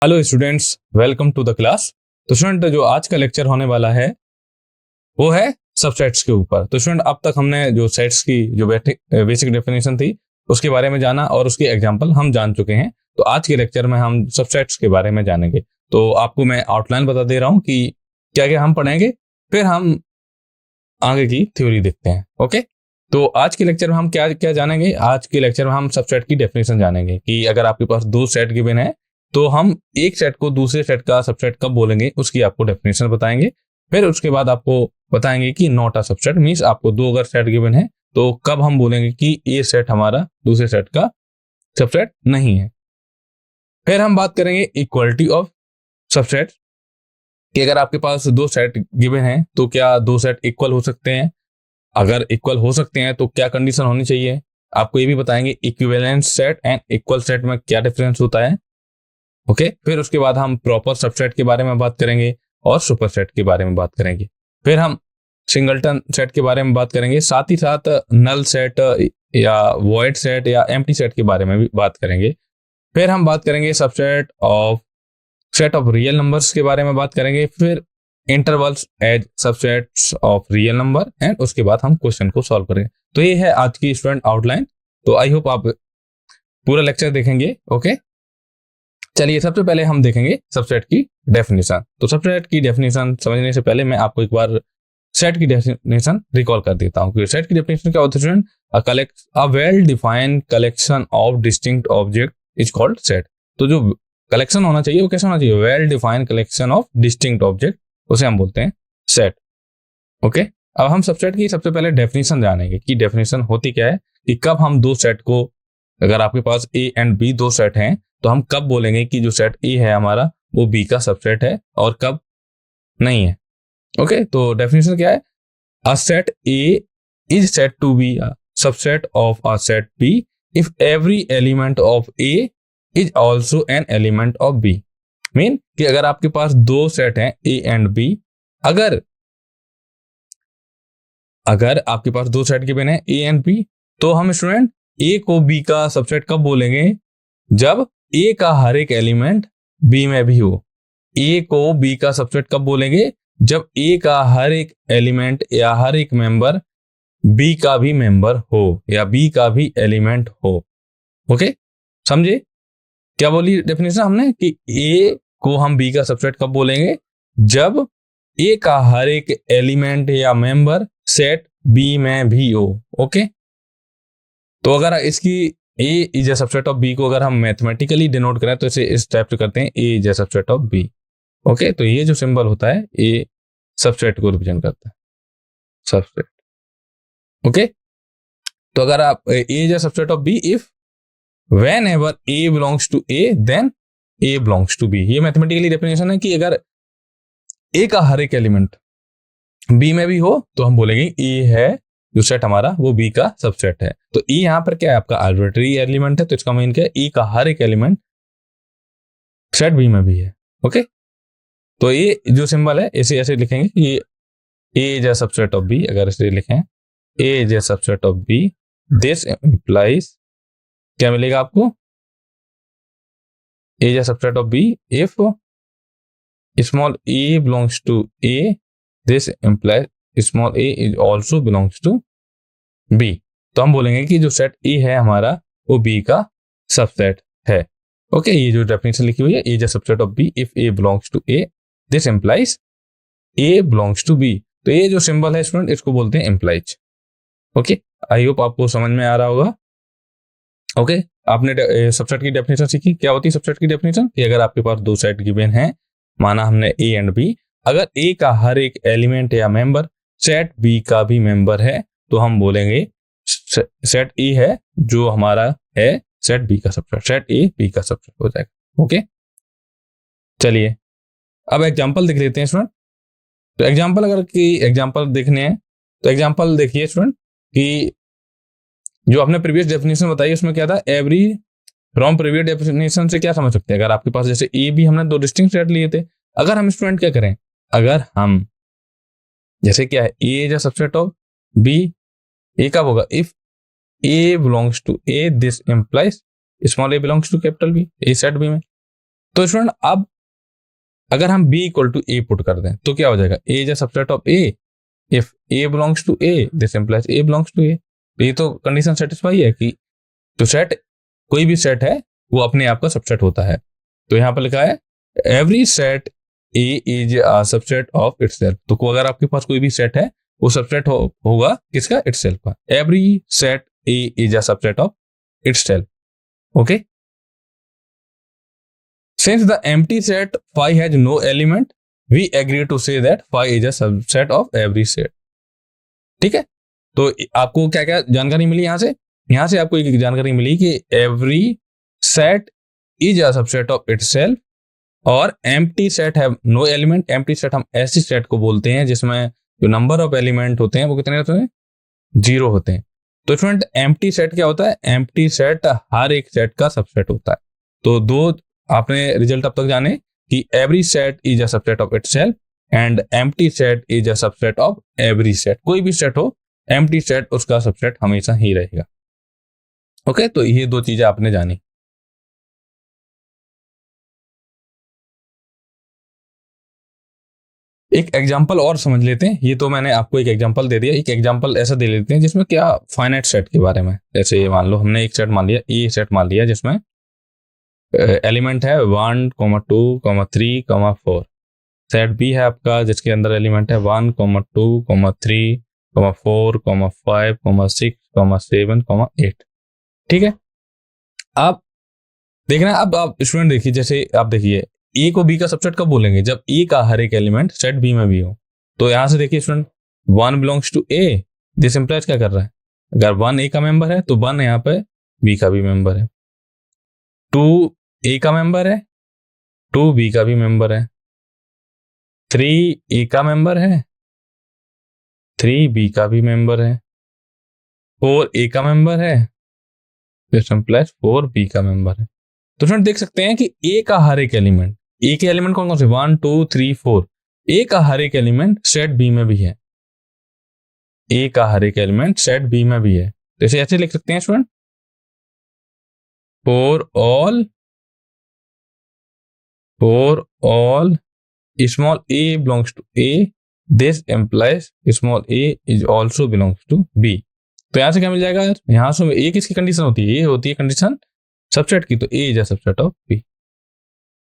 Hello students, welcome to the class. तो student, जो आज का लेक्चर होने वाला है वो है सबसेट्स के ऊपर। तो स्टूडेंट, अब तक हमने जो सेट्स की जो बेसिक डेफिनेशन थी उसके बारे में जाना और उसके एग्जांपल हम जान चुके हैं। तो आज के लेक्चर में हम सबसेट्स के बारे में जानेंगे। तो आपको मैं आउटलाइन बता दे रहा हूँ कि क्या क्या हम पढ़ेंगे, फिर हम आगे की थ्योरी देखते हैं। ओके, तो आज के लेक्चर में हम क्या क्या जानेंगे। आज के लेक्चर में हम सबसेट की डेफिनेशन जानेंगे कि अगर आपके पास दो सेट गिवन है तो हम एक सेट को दूसरे सेट का सबसेट कब बोलेंगे, उसकी आपको डेफिनेशन बताएंगे। फिर उसके बाद आपको बताएंगे कि नॉट अ सबसेट मीन्स आपको दो अगर सेट गिवन है तो कब हम बोलेंगे कि ये सेट हमारा दूसरे सेट का सबसेट नहीं है। फिर हम बात करेंगे इक्वलिटी ऑफ सबसेट कि अगर आपके पास दो सेट गिवन है तो क्या दो सेट इक्वल हो सकते हैं। अगर इक्वल हो सकते हैं तो क्या कंडीशन होनी चाहिए। आपको ये भी बताएंगे equivalent set and equal set में क्या डिफरेंस होता है। ओके, फिर उसके बाद हम प्रॉपर सबसेट के बारे में बात करेंगे और सुपर सेट के बारे में बात करेंगे। फिर हम सिंगलटन सेट के बारे में बात करेंगे, साथ ही साथ नल सेट या वॉइड सेट या एम्प्टी सेट के बारे में भी बात करेंगे। फिर हम बात करेंगे subset of set of real numbers के बारे में बात करेंगे। फिर intervals as subsets of real number and उसके बाद हम क्वेश्चन को सॉल्व करेंगे। तो ये है आज की स्टूडेंट आउटलाइन। तो आई होप आप पूरा लेक्चर देखेंगे। ओके, चलिए सबसे पहले हम देखेंगे सबसेट की डेफिनेशन। तो सबसेट की डेफिनेशन समझने से पहले मैं आपको एक बार सेट की डेफिनेशन रिकॉल कर देता हूँ कि सेट की डेफिनेशन क्या होती है student. A well defined collection of distinct object is called set. तो जो कलेक्शन होना चाहिए वो कैसा होना चाहिए, well defined collection of distinct object, उसे हम बोलते हैं सेट। ओके, अब हम सबसेट की सबसे पहले डेफिनेशन जानेंगे कि डेफिनेशन होती क्या है, कि कब हम दो सेट को, अगर आपके पास ए एंड बी दो सेट हैं तो हम कब बोलेंगे कि जो सेट ए है हमारा वो बी का सबसेट है और कब नहीं है। ओके, तो डेफिनेशन क्या है, a set A is set to be a subset of a set B if every element of A is also an element of B. Mean कि अगर आपके पास दो सेट हैं ए एंड बी, अगर अगर आपके पास दो सेट गिवन है ए एंड बी, तो हम स्टूडेंट ए को बी का सबसेट कब बोलेंगे, जब ए का हर एक एलिमेंट बी में भी हो। ए को बी का सबसेट कब बोलेंगे, जब ए का हर एक एलिमेंट या हर एक मेंबर बी का भी मेंबर हो या बी का भी एलिमेंट हो। ओके, समझे क्या बोली डेफिनेशन हमने, कि ए को हम बी का सबसेट कब बोलेंगे, जब ए का हर एक एलिमेंट या मेंबर सेट बी में भी हो। ओके, तो अगर इसकी A is a subset of B को अगर हम मैथमेटिकली डिनोट करें तो इसे इस टाइप से करते हैं, ए is a subset of B. Okay, तो ये जो सिंबल होता है ए सबसेट को रिप्रेजेंट करता है, सबसेट। ओके, तो अगर आप A is a subset of B if whenever A belongs to A then A belongs to B. ये मैथमेटिकली डेफिनेशन है कि अगर ए का हर एक एलिमेंट बी में भी हो तो हम बोलेंगे ए है जो सेट हमारा वो बी का सबसेट है। तो ई यहां पर क्या है, आपका आर्बिट्री एलिमेंट है, तो इसका मीन क्या है, ई का हर एक एलिमेंट सेट बी में भी है। ओके, तो ये जो सिंबल है इसे ऐसे लिखेंगे कि ए is a subset of B. अगर इसे लिखें A is a subset of B, this implies क्या मिलेगा आपको, A is a subset of B if small A belongs to A, this implies small A is also belongs to B. तो हम बोलेंगे कि जो सेट ए है हमारा वो बी का सबसेट है। ओके, ये जो डेफिनेशन लिखी हुई है, ए is a subset of B if A belongs to A, this implies A belongs to B. तो ये जो सिंबल है स्टूडेंट इसको बोलते हैं इंप्लाइज। ओके, आई होप आपको समझ में आ रहा होगा। ओके, आपने सबसेट की डेफिनेशन सीखी। क्या होती है सबसेट की डेफिनेशन, कि अगर आपके पास दो सेट गिवन है, माना हमने ए एंड बी, अगर ए का हर एक एलिमेंट या मेंबर सेट बी का भी मेंबर है तो हम बोलेंगे सेट ए है जो हमारा है सेट बी का सबसेट, सेट ए बी का सबसेट हो जाएगा। ओके, चलिए अब एग्जांपल देख लेते हैं स्टूडेंट। तो एग्जांपल अगर कि एग्जांपल देखने हैं तो एग्जांपल देखिए स्टूडेंट कि जो आपने प्रीवियस डेफिनेशन बताई उसमें क्या था, एवरी फ्रॉम प्रीवियस डेफिनेशन से क्या समझ सकते हैं, अगर आपके पास जैसे ए बी हमने दो डिस्टिंक्ट सेट लिए थे, अगर हम स्टूडेंट क्या करें, अगर हम जैसे क्या है ए is a subset of B, A कब होगा, if A belongs to A this implies small A belongs to capital B, a set B में। तो स्टूडेंट अब अगर हम b equal to A put कर दें तो क्या हो जाएगा, a is a subset of a, if a belongs to a this implies a belongs to a। तो ये तो कंडीशन सेटिस्फाई है कि तो सेट कोई भी सेट है वो अपने आप का सबसेट होता है। तो यहाँ पर लिखा है every set a is a subset of itself. तो अगर आपके पास कोई भी सेट है वो सबसेट होगा किसका, इटसेल्फ का। Every set a is a subset of itself. Okay, since the empty set phi has no element we agree to say that phi is a subset of every set। ठीक है, तो आपको क्या क्या जानकारी मिली यहां से आपको एक जानकारी मिली कि every set is a subset of itself, और empty set have no element. Empty set हम ऐसी सेट को बोलते हैं जिसमें जो नंबर ऑफ एलिमेंट होते हैं वो कितने होते हैं, 0 होते हैं। तो स्टूडेंट एम्प्टी सेट क्या होता है, एम्प्टी सेट हर एक सेट का सबसेट होता है। तो दो आपने रिजल्ट अब तक जाने कि every set is a subset of itself and empty set is a subset of every set. कोई भी सेट हो एम्प्टी सेट उसका सबसेट हमेशा ही रहेगा। ओके, तो ये दो चीजें आपने जानी। एक एग्जांपल और समझ लेते हैं। ये तो मैंने आपको एक एग्जांपल दे दिया, एक एग्जांपल ऐसा दे लेते हैं जिसमें क्या फाइनाइट सेट के बारे में। जैसे मान लो हमने एक सेट मान लिया, ए सेट मान लिया जिसमें एलिमेंट है 1, 2, 3, 4। सेट बी है आपका जिसके अंदर एलिमेंट है 1, 2, 3, 4, 5, 6, 7, 8। ठीक है, आप देखना, अब आप स्टूडेंट देखिए, जैसे आप देखिए ए को बी का सबसेट कब बोलेंगे, जब ए का हर एक एलिमेंट सेट बी में भी हो। तो यहां से देखिए student 1 belongs to A, this implies क्या कर रहा है, अगर 1 ए का मेंबर है तो 1 यहाँ पे बी का भी मेंबर है। 2 ए का मेंबर है, 2 बी का भी मेंबर है। 3 ए का मेंबर है, 3 बी का भी मेंबर है। 4 ए का मेंबर है, दिस इंप्लाइज 4 बी का मेंबर है। तो फ्रेंड देख सकते हैं कि ए का हर एक एलिमेंट, ए के एलिमेंट कौन कौन से 1, 2, 3, 4, ए का हर एक एलिमेंट सेट बी में भी है। ए का हर एक एलिमेंट सेट बी में भी है। तो इसे ऐसे लिख सकते हैं student, for all small A belongs to A, this implies small A is also belongs to B. तो यहां से क्या मिल जाएगा यार, यहां से ए किसकी कंडीशन होती है, ये होती है कंडीशन सबसेट की। तो ए is a subset of B.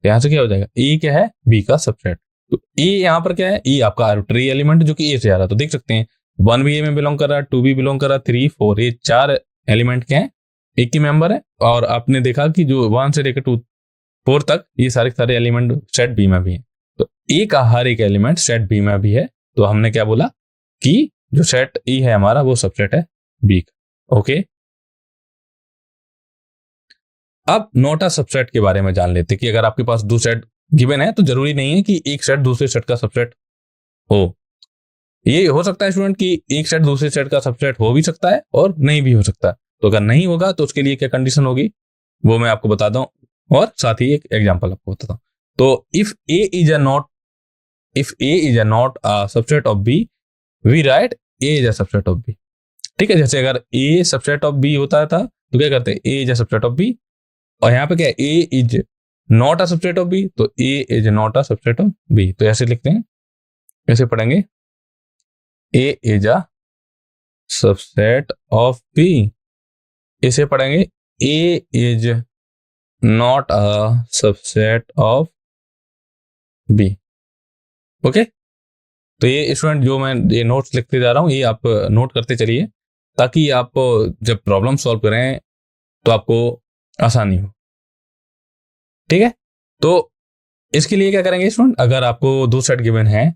यहां से क्या हो जाएगा, ए क्या है, बी का सबसेट। तो ए यहाँ पर क्या है, ए आपका आर्बिट्रेरी एलिमेंट जो कि ए से आ रहा है। तो देख सकते हैं 1 भी ए में बिलोंग कर रहा है, 2 भी बिलोंग कर रहा है, 3, 4, ये 4 एलिमेंट क्या है, एक ही मेंबर है। और आपने देखा कि जो 1 से लेकर 2, 4 तक ये सारे एलिमेंट सेट बी में भी है। तो ए का हर एक एलिमेंट सेट बी में भी है। तो हमने क्या बोला कि जो सेट ई है हमारा वो सबसेट है बी का। ओके, अब नॉट अ सबसेट के बारे में जान लेते कि अगर आपके पास दो सेट गिवन है तो जरूरी नहीं है कि एक सेट दूसरे सेट का सबसेट हो। ये हो सकता है स्टूडेंट कि एक सेट दूसरे सेट का सबसेट हो भी सकता है और नहीं भी हो सकता। तो अगर नहीं होगा तो उसके लिए क्या कंडीशन होगी वो मैं आपको बता दूं, और साथ ही एक एग्जांपल आपको बताता हूं। तो if A is a not a subset of B we write A is a subset of B. ठीक है, जैसे अगर ए सबसेट ऑफ बी होता था तो क्या करते हैं, ए is a subset of B. और यहाँ पे क्या है, ए is not a subset of B, तो ए is not a subset of B. तो ऐसे लिखते हैं, ऐसे पढ़ेंगे, A is a subset of B. इसे पढ़ेंगे A is not a subset of B. Okay, तो ये स्टूडेंट जो मैं ये नोट्स लिखते जा रहा हूं ये आप नोट करते चलिए ताकि आप जब प्रॉब्लम सॉल्व करें तो आपको आसानी हो। ठीक है, तो इसके लिए क्या करेंगे स्टूडेंट, अगर आपको दो सेट गिवन है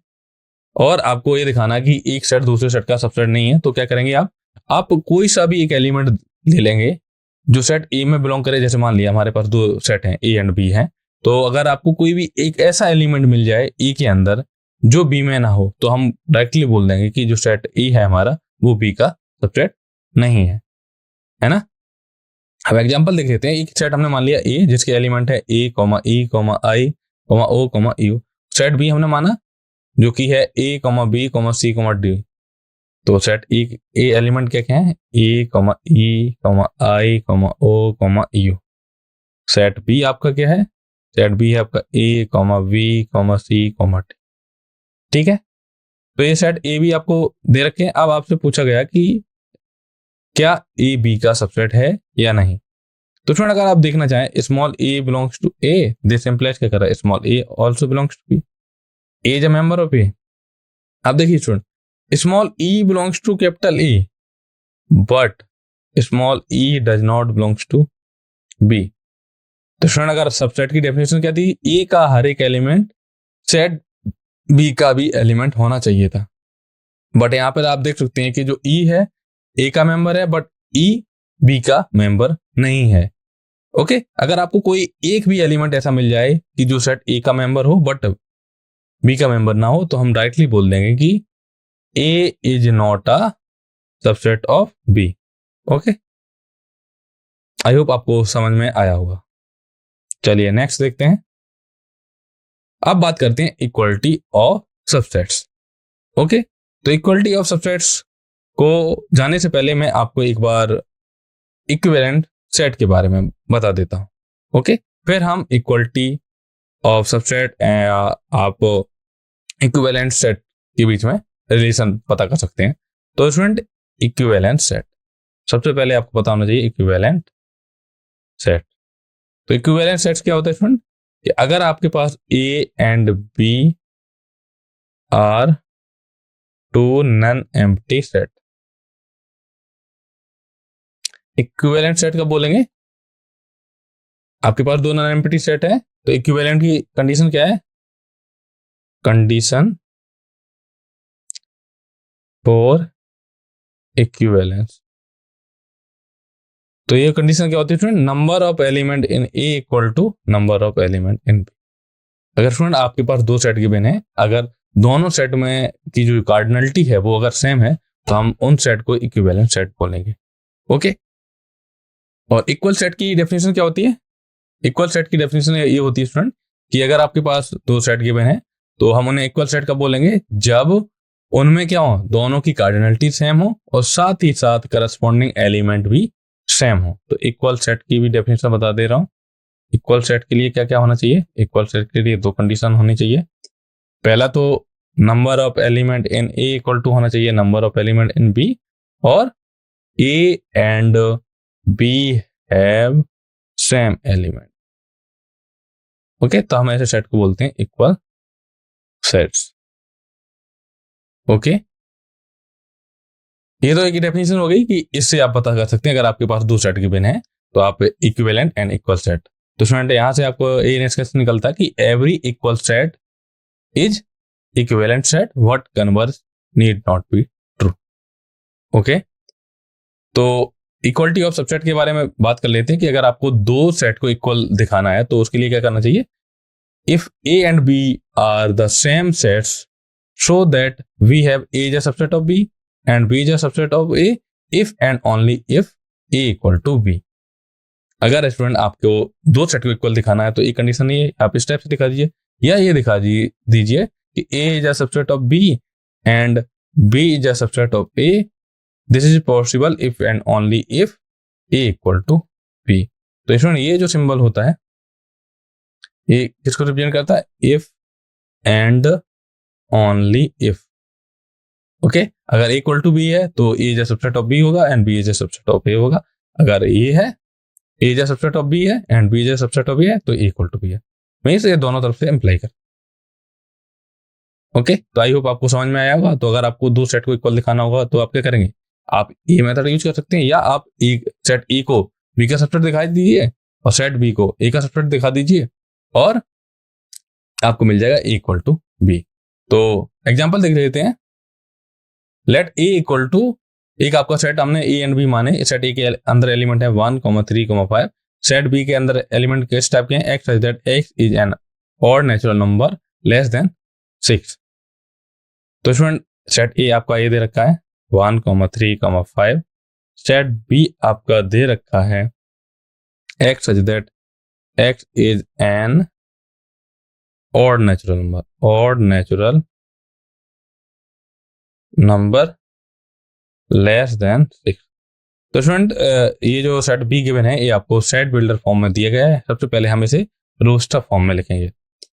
और आपको ये दिखाना कि एक सेट दूसरे सेट का सबसेट नहीं है, तो क्या करेंगे आप कोई सा भी एक एलिमेंट ले लेंगे जो सेट ए में बिलोंग करे। जैसे मान लिया हमारे पास दो सेट हैं ए एंड बी हैं, तो अगर आपको कोई भी एक ऐसा एलिमेंट मिल जाए ए के अंदर जो बी में ना हो तो हम डायरेक्टली बोल देंगे कि जो सेट ए है हमारा वो बी का सबसेट नहीं है ना। अब एग्जांपल देख लेते हैं। एक सेट हमने मान लिया ए जिसके एलिमेंट है ए, ई, आई, ओ, यू। सेट बी हमने माना जो कि है ए, बी, सी, डी। तो सेट ए एलिमेंट क्या क्या है, ए, ई, आई, ओ, यू। सेट बी आपका क्या है, सेट बी है आपका ए comma B comma C comma T, ठीक है। तो ये सेट ए बी आपको दे रखे हैं। अब आपसे पूछा गया कि क्या ए बी का सबसेट है या नहीं। तो फ्रेंड अगर आप देखना चाहें small A belongs to A, this implies क्या कर रहा है, small A also belongs to B, A is a member of A. आप देखिए student, small E belongs to capital A but small E does not belongs to B. तो student अगर subset की definition क्या थी, ए का हर एक एलिमेंट सेट बी का भी एलिमेंट होना चाहिए था। बट यहां पर आप देख सकते हैं कि जो ई है ए का मेंबर है बट ई बी का मेंबर नहीं है। ओके, अगर आपको कोई एक भी एलिमेंट ऐसा मिल जाए कि जो सेट ए का मेंबर हो बट बी का मेंबर ना हो, तो हम डायरेक्टली बोल देंगे कि ए is not a subset of B. Okay, I hope आपको समझ में आया होगा। चलिए नेक्स्ट देखते हैं। अब बात करते हैं इक्वलिटी ऑफ सबसेट्स। ओके, तो इक्वलिटी ऑफ सबसेट्स को जानने से पहले मैं आपको एक बार इक्विवेलेंट सेट के बारे में बता देता हूं। ओके, फिर हम इक्वलिटी ऑफ सबसेट आप इक्विवेलेंट सेट के बीच में रिलेशन पता कर सकते हैं। तो स्टूडेंट इक्विवेलेंट सेट, सबसे पहले आपको पता होना चाहिए इक्विवेलेंट सेट। तो इक्विवेलेंट सेट्स क्या होता है स्टूडेंट, कि अगर आपके पास A and B are two non empty set, equivalent set का बोलेंगे, आपके पास दो नॉन एम्प्टी सेट है तो इक्विवेलेंट की कंडीशन क्या है, कंडीशन फॉर इक्विवेलेंस। तो ये कंडीशन क्या होती है student, number of element in A equal to number of element in B. अगर स्टूडेंट आपके पास दो सेट गिवन है, अगर दोनों सेट में की जो कार्डिनलिटी है वो अगर सेम है तो हम उन सेट को इक्विवेलेंट सेट बोलेंगे। ओके, और इक्वल सेट की डेफिनेशन क्या होती है, इक्वल सेट की डेफिनेशन ये होती है स्टूडेंट कि अगर आपके पास दो सेट गिवन है तो हम उन्हें इक्वल सेट का बोलेंगे जब उनमें क्या हो, दोनों की कार्डिनलिटी सेम हो और साथ ही साथ करस्पॉन्डिंग एलिमेंट भी सेम हो। तो इक्वल सेट की भी डेफिनेशन बता दे रहा हूं। इक्वल सेट के लिए क्या क्या होना चाहिए, इक्वल सेट के लिए दो कंडीशन होनी चाहिए। पहला तो number of element in A equal to होना चाहिए number of element in B, और A and B have same element. Okay, तो हम ऐसे सेट को बोलते हैं इक्वल सेट्स। ओके, ये तो एक डेफिनेशन हो गई कि इससे आप पता कर सकते हैं अगर आपके पास दो सेट गिवन है तो आप इक्विवेलेंट एंड इक्वल सेट। तो स्टूडेंट यहां से आपको ये निष्कर्ष निकलता है कि every equal set is equivalent set, what converse need not be true. Okay, तो इक्वलिटी ऑफ सबसेट के बारे में बात कर लेते हैं कि अगर आपको दो सेट को इक्वल दिखाना है तो उसके लिए क्या करना चाहिए, if A and B are the same sets show that we have A is a subset of B and B is a subset of A if and only if A equal to B. अगर student आपको दो set को equal दिखाना है तो एक condition ये आप इस टाइप से दिखा दीजिए, या ये दिखा दीजिए कि ए is a subset of B and B is a subset of A, this is possible if and only if A equal to B. तो स्टूडेंट ये जो सिंबल होता है ये किसको रिप्रेजेंट करता है, if and only if. Okay, अगर ए इक्वल टू बी है तो ए is a subset of B होगा and B is a subset of A होगा। अगर ए है, ए is a subset of B है and B is a subset of ए है तो ए इक्वल टू बी है। मैं इसे दोनों तरफ से इंप्लाई कर। ओके, तो आई होप आपको समझ में आया होगा। तो अगर आपको दो सेट को इक्वल दिखाना होगा तो आप क्या करेंगे, आप ए मेथड यूज कर सकते हैं, या आप एक सेट ए को बी का सबसेट दिखा दीजिए और सेट बी को ए का सबसेट दिखा दीजिए और आपको मिल जाएगा ए इक्वल टू बी। तो एग्जांपल देख लेते हैं। लेट ए इक्वल टू, एक आपका सेट हमने ए एंड बी माने, सेट ए के अंदर एलिमेंट है 1, 3, 5। सेट बी के अंदर एलिमेंट किस टाइप के हैं, x is that x is an odd natural number less than 6। तो स्टूडेंट सेट ए आपका ये दे रखा है 1, 3, 5। सेट बी आपका दे रखा है x is that x is an odd natural number less than 6। तो स्टूडेंट ये जो सेट बी गिवन है ये आपको सेट बिल्डर फॉर्म में दिया गया है। सबसे पहले हम इसे रोस्टर फॉर्म में लिखेंगे।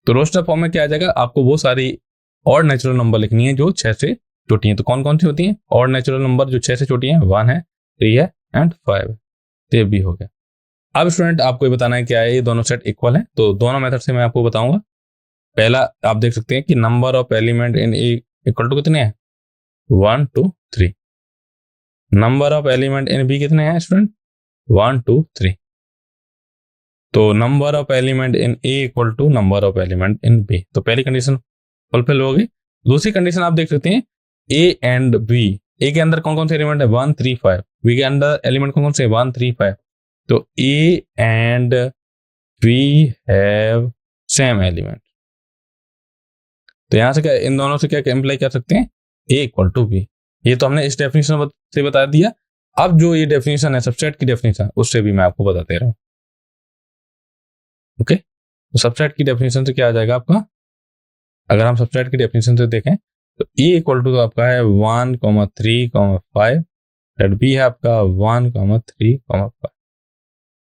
तो रोस्टर फॉर्म में क्या आ जाएगा, आपको वो सारी और नेचुरल नंबर लिखनी है जो 6 से छोटी हैं। तो कौन कौन सी होती हैं और नेचुरल नंबर जो 6 से छोटी हैं? 1 है, 3 है एंड 5 है। तो ये भी हो गया। अब स्टूडेंट आपको ये बताना है क्या है, ये दोनों सेट इक्वल है। तो दोनों मेथड से मैं आपको बताऊंगा। पहला आप देख सकते हैं कि number of element in A equal to कितने हैं? 1 2 3। Number of element in B कितने हैं स्टूडेंट? 1 2 3। तो number of element in A equal to number of element in B. तो पहली कंडीशन फुलफिल होगी। दूसरी कंडीशन आप देख सकते हैं ए एंड बी। ए के अंदर कौन कौन से एलिमेंट है? 1 3 5। बी के अंदर एलिमेंट कौन कौन से? 1 3 5। तो A and B have same element. तो यहां से क्या, इन दोनों से क्या इंप्लाई कर सकते हैं? ए इक्वल टू बी। ये तो हमने इस डेफिनेशन से बता दिया। अब जो ये डेफिनेशन है सबसेट की डेफिनेशन, उससे भी मैं आपको बताते रहा हूं। ओके, तो सबसेट की डेफिनेशन से क्या आ जाएगा आपका? अगर हम सबसेट की डेफिनेशन से देखें तो ए इक्वल टू आपका है 1 3 5 एंड बी है आपका 1 3 5।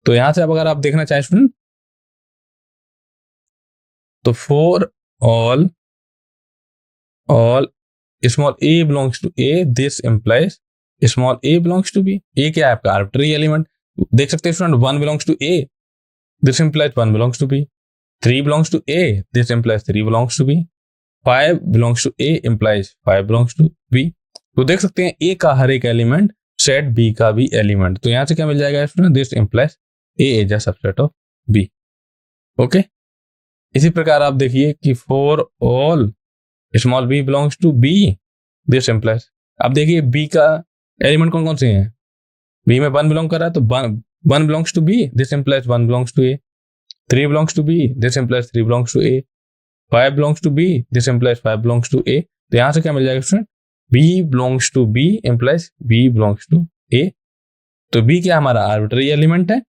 तो यहां से अब अगर आप देखना चाहें स्टूडेंट, तो for all small A belongs to A, this implies small A belongs to B. A क्या है आपका? Arbitrary element. देख सकते हैं student, 1 belongs to A, this implies 1 belongs to B. 3 belongs to A, this implies 3 belongs to B. 5 belongs to A implies 5 belongs to B. तो देख सकते हैं ए का हर एक एलिमेंट सेट बी का भी एलिमेंट। तो यहां से क्या मिल जाएगा student? This implies A is a subset of B. Okay, इसी प्रकार आप देखिए कि for all small B belongs to B, this implies. अब देखिए बी का एलिमेंट कौन कौन से हैं? बी में 1 बिलोंग कर रहा है, तो 1 belongs to B, this implies 1 belongs to A. 3 belongs to B, this implies 3 belongs to A. 5 belongs to B, this implies 5 belongs to A. तो यहां से क्या मिल जाएगा student? B belongs to B implies B belongs to A. तो B क्या हमारा arbitrary element है,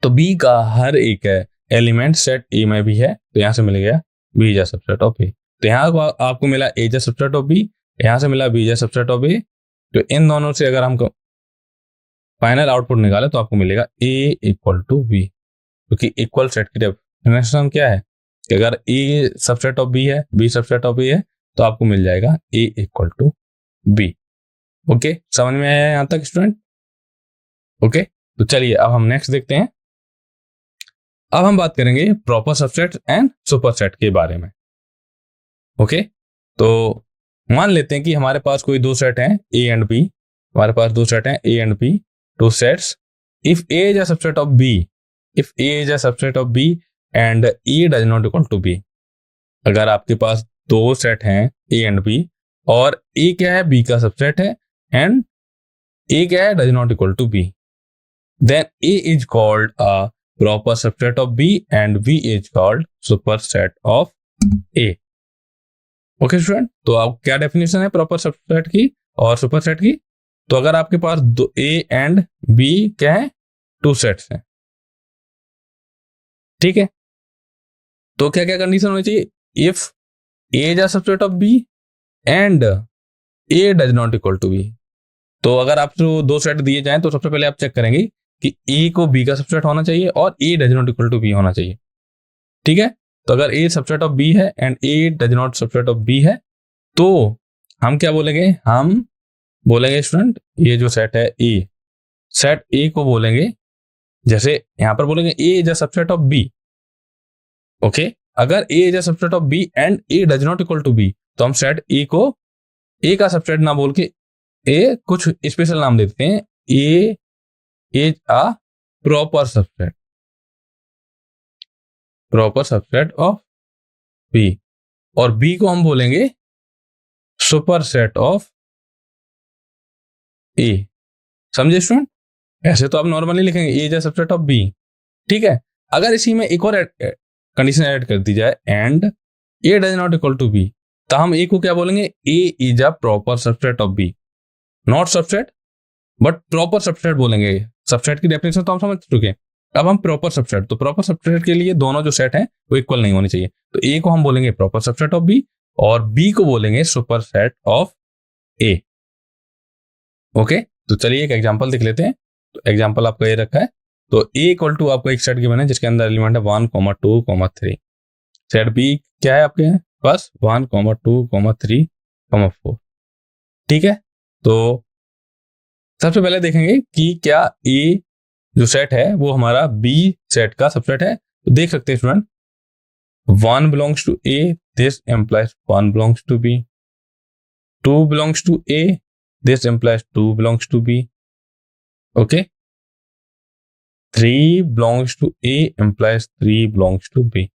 तो बी का हर एक एलिमेंट सेट ए में भी है। तो यहां से मिल गया B is a subset of ए। तो यहां आपको मिला A is a subset of B, यहां से मिला B is a subset of ए। तो इन दोनों से अगर हम फाइनल आउटपुट निकाले तो आपको मिलेगा ए इक्वल टू बी, क्योंकि इक्वल सेट की डेफिनेशन क्या है कि अगर ए सबसेट ऑफ बी है, बी सबसेट ऑफ ए है, तो आपको मिल जाएगा ए इक्वल टू बी। ओके, समझ में आया यहां तक स्टूडेंट? ओके, तो चलिए अब हम नेक्स्ट देखते हैं। अब हम बात करेंगे प्रॉपर सबसेट एंड सुपरसेट के बारे में। ओके, तो मान लेते हैं कि हमारे पास कोई दो सेट हैं ए एंड बी। हमारे पास दो सेट हैं A and B, two sets. If A is a subset of B, if A is a subset of B and A does not equal to B. अगर आपके पास दो set हैं A and B और ए क्या है? B का subset है, एंड ए क्या है? Does not equal to B, then A is called a proper subset of B and B is called superset of A. Okay student, तो अब क्या डेफिनेशन है प्रॉपर सबसेट की और सुपरसेट की? तो अगर आपके पास ए एंड बी क्या है? टू सेट्स हैं, ठीक है। तो क्या क्या कंडीशन होनी चाहिए? If A is a subset of B and A does not equal to B. तो अगर आपको दो सेट दिए जाएं तो सबसे पहले आप चेक करेंगे कि ए को बी का सबसेट होना चाहिए और A does not equal to B होना चाहिए, ठीक है। तो अगर ए सबसेट ऑफ बी है and A does not subset of B है, तो हम क्या बोलेंगे? हम बोलेंगे स्टूडेंट ये जो सेट है ए, सेट ए को बोलेंगे, जैसे यहां पर बोलेंगे ए is a subset of B. Okay, अगर ए is a subset of B and A does not equal to B, तो हम सेट ए को ए का सबसेट ना बोल के ए कुछ स्पेशल नाम देते हैं, ए is a proper subset, proper subset of B, और बी को हम बोलेंगे सुपर सेट ऑफ ए। समझे स्टूडेंट? ऐसे तो आप नॉर्मली लिखेंगे A is a subset of B, ठीक है। अगर इसी में एक और कंडीशन ऐड कर दी जाए, and A does not equal to B, तो हम ए को क्या बोलेंगे? ए is a proper subset of B, not subset but proper subset बोलेंगे। सबसेट की डेफिनेशन तो हम समझ चुके। अब हम प्रॉपर सबसेट, तो प्रॉपर सबसेट के लिए दोनों जो सेट हैं वो इक्वल नहीं होनी चाहिए। तो ए को हम बोलेंगे प्रॉपर सबसेट ऑफ बी और बी को बोलेंगे super set of A. Okay, तो चलिए एक एग्जांपल देख लेते हैं। तो एग्जांपल आपका ये रखा है, तो A इक्वल टू आपको एक सेट गिवन है जिसके अंदर एलिमेंट है 1, 2, 3। सेट B क्या है आपके पास 1, 2, 3, 4। ठीक है, तो सबसे पहले देखेंगे कि क्या A जो सेट है वो हमारा B सेट का सबसेट है। तो देख सकते हैं student, 1 belongs to A, this implies 1 belongs to B. 2 belongs to A, this implies 2 belongs to B. Okay. 3 belongs to A implies 3 belongs to B.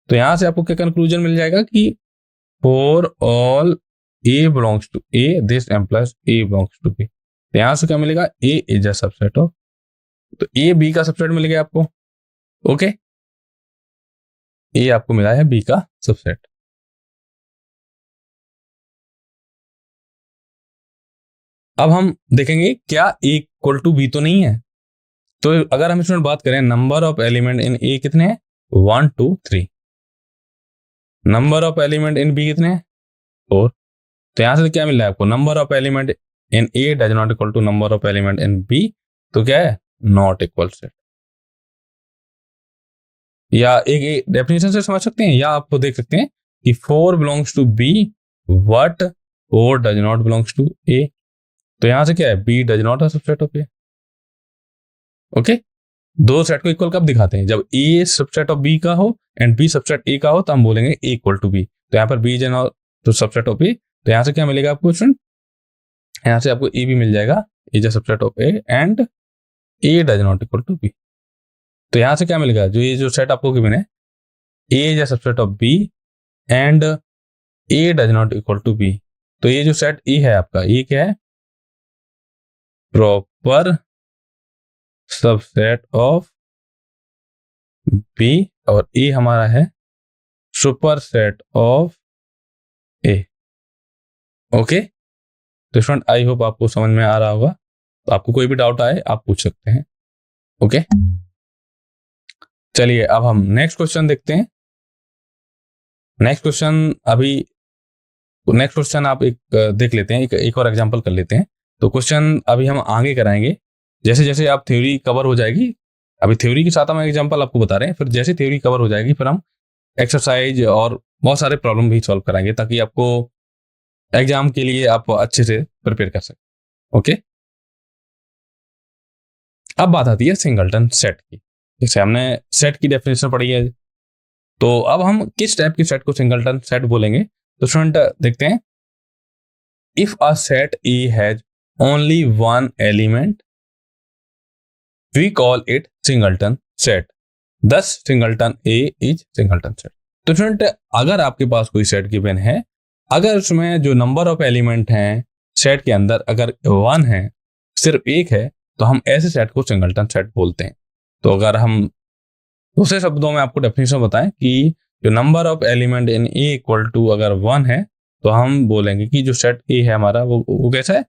तो यहां से आपको क्या कंक्लूजन मिल जाएगा कि for all A belongs to A, this implies A belongs to B. तो यहां से क्या मिलेगा, A is a subset of, तो A B का सबसेट मिल गया आपको। ओके, A आपको मिला है B का सबसेट। अब हम देखेंगे क्या A इक्वल टू B तो नहीं है। तो अगर हम इसमें बात करें number of element in A कितने हैं, 1, 2, 3। Number of element in B कितने हैं, 4। तो यहां से क्या मिल रहा है आपको, number of element in A does not equal to number of element in B। तो क्या है, नॉट इक्वल सेट। या एक डेफिनेशन से समझ सकते हैं, या आप देख सकते हैं कि 4 belongs to B but 4 does not belongs to A। तो यहां से क्या है, B does not a subset of A। Okay, दो सेट को इक्वल कब दिखाते हैं, जब A सबसेट ऑफ B का हो एंड B सबसेट A का हो, तो हम बोलेंगे A इक्वल टू B। तो यहाँ पर B इज नॉट तो सबसेट ऑफ A। तो यहाँ से क्या मिलेगा आपको स्टूडेंट, यहाँ से आपको A भी मिल जाएगा, is a subset of A and A does not equal to B। तो यहाँ से क्या मिलेगा, जो ये जो सेट आपको गिवन है, A is a subset of B and A does not equal to B। तो ये जो सेट E है आपका, ये क्या है, प्रॉपर सबसेट ऑफ B, और A हमारा है super set of A। Okay, तो स्टूडेंट आई होप आपको समझ में आ रहा होगा। तो आपको कोई भी डाउट आए आप पूछ सकते हैं। ओके, चलिए अब हम नेक्स्ट क्वेश्चन देखते हैं। नेक्स्ट क्वेश्चन आप एक देख लेते हैं, एक और एग्जांपल कर लेते हैं। तो क्वेश्चन अभी हम आगे कराएंगे, जैसे जैसे आप थ्योरी कवर हो जाएगी, अभी थ्योरी के साथ हम एग्जांपल आपको बता रहे हैं, फिर जैसे थ्योरी कवर हो जाएगी फिर हम एक्सरसाइज और बहुत सारे प्रॉब्लम भी सॉल्व कराएंगे, ताकि आपको एग्जाम के लिए आप अच्छे से प्रिपेयर कर सकें। ओके, अब बात आती है सिंगलटन सेट की। जैसे हमने सेट की डेफिनेशन पढ़ी है, तो अब हम किस टाइप की सेट को सिंगलटन सेट बोलेंगे। तो स्टूडेंट देखते हैं, if a set A has only one element we call it singleton set, thus singleton A is singleton set. तो स्टूडेंट अगर आपके पास कोई सेट गिवन है, अगर उसमें जो नंबर ऑफ एलिमेंट हैं सेट के अंदर अगर 1 है, सिर्फ एक है, तो हम ऐसे सेट को सिंगलटन सेट बोलते हैं। तो अगर हम दूसरे शब्दों में आपको डेफिनेशन बताएं कि जो number of element in A equal to अगर 1 है, तो हम बोलेंगे कि जो सेट ए है हमारा वो कैसा है,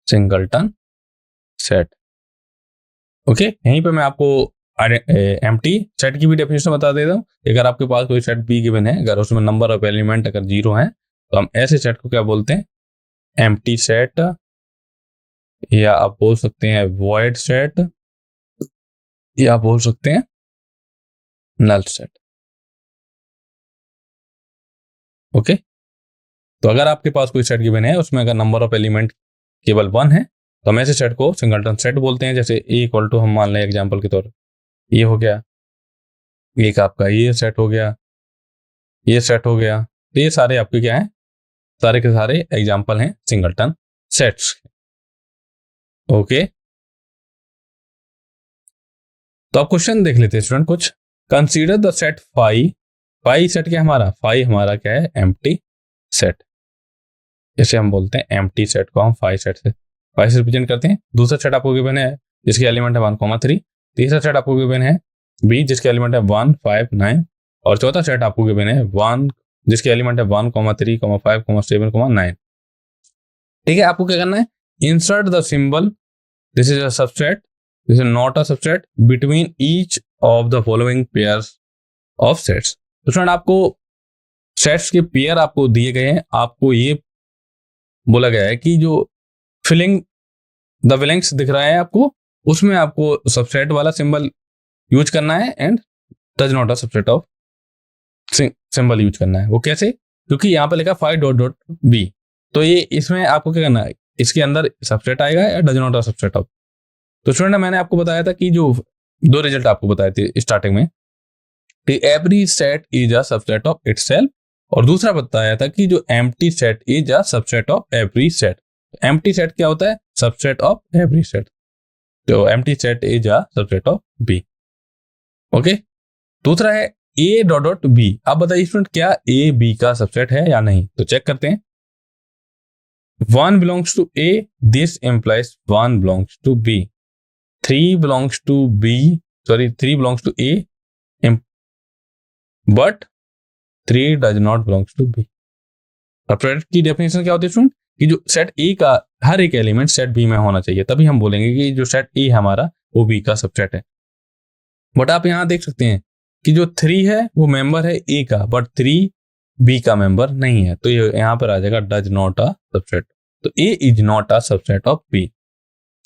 सिंगलटन सेट। ओके, यहीं पे मैं आपको एम्प्टी सेट की भी डेफिनेशन बता देता हूँ। अगर आपके पास कोई सेट बी गिवन है, अगर उसमें नंबर ऑफ एलिमेंट अगर 0 है, तो हम ऐसे सेट को क्या बोलते हैं, एम्प्टी सेट, या आप बोल सकते हैं वॉइड सेट, या आप बोल सकते हैं नल सेट। ओके, तो अगर आपके पास कोई सेट गिवन है, उसमें अगर नंबर ऑफ एलिमेंट केवल 1 है, तो हम ऐसे सेट को सिंगलटन सेट बोलते हैं। जैसे ए इक्वल टू हम मान लें एग्जांपल के तौर ये हो गया, एक आपका ये सेट हो गया, ये सेट हो गया। तो ये सारे आपके क्या हैं, सारे के सारे एग्जांपल हैं सिंगलटन सेट्स। ओके, तो आप क्वेश्चन देख लेते हैं स्टूडेंट कुछ। Consider the set phi, phi set क्या हमारा, फाई हमारा क्या है, एम्प्टी सेट। जैसे हम बोलते हैं एम्प्टी सेट को हम फाई सेट से रिप्रेजेंट करते हैं। दूसरा सेट आपको गिवन है जिसके एलिमेंट है 1, 3। तीसरा सेट आपको गिवन है बी जिसके एलिमेंट है 1, 5, 9। और चौथा सेट आपको गिवन है 1 जिसके एलिमेंट है 1, 3, 5, 7, 9। ठीक है, आपको क्या करना है, insert the symbol, this is a subset, this is not a subset between each of the following pairs of sets. तो फ्रेंड आपको सेट्स के पेयर आपको दिए गए हैं, आपको ये बोला गया है कि जो फिलिंग द ब्लैंक्स दिख रहा है आपको, उसमें आपको सबसेट वाला सिंबल यूज करना है and does not a subset of symbol use करना है। वो कैसे? क्योंकि यहाँ पे लिखा 5 डॉट डॉट बी, तो ये इसमें आपको क्या करना है, इसके अंदर सबसेट आएगा या does not a subset of. तो स्टूडेंट मैंने आपको बताया था कि जो दो रिजल्ट आपको बताए थे स्टार्टिंग में कि every set is a subset of itself, और दूसरा बताया था कि जो empty set is a subset of every set. Empty set क्या होता है? Subset of every set. तो empty set is a subset of B. Okay, दूसरा है ए डॉट डॉट बी। आप बताइए स्टूडेंट क्या ए बी का सबसेट है या नहीं? तो चेक करते हैं। 1 belongs to A, this implies 1 belongs to B. 3 belongs to B, sorry, 3 belongs to A, but 3 does not belongs to B. Subset की डेफिनेशन क्या होती है स्टूडेंट? कि जो सेट ए का हर एक एलिमेंट सेट बी में होना चाहिए, तभी हम बोलेंगे कि जो सेट ए हमारा वो बी का सबसेट है। बट आप यहाँ देख सकते हैं कि जो 3 है वो मेंबर है ए का, बट 3 बी का मेंबर नहीं है, तो ये यहाँ पर आ जाएगा डज नॉट अ सबसेट। तो ए is not a subset of B.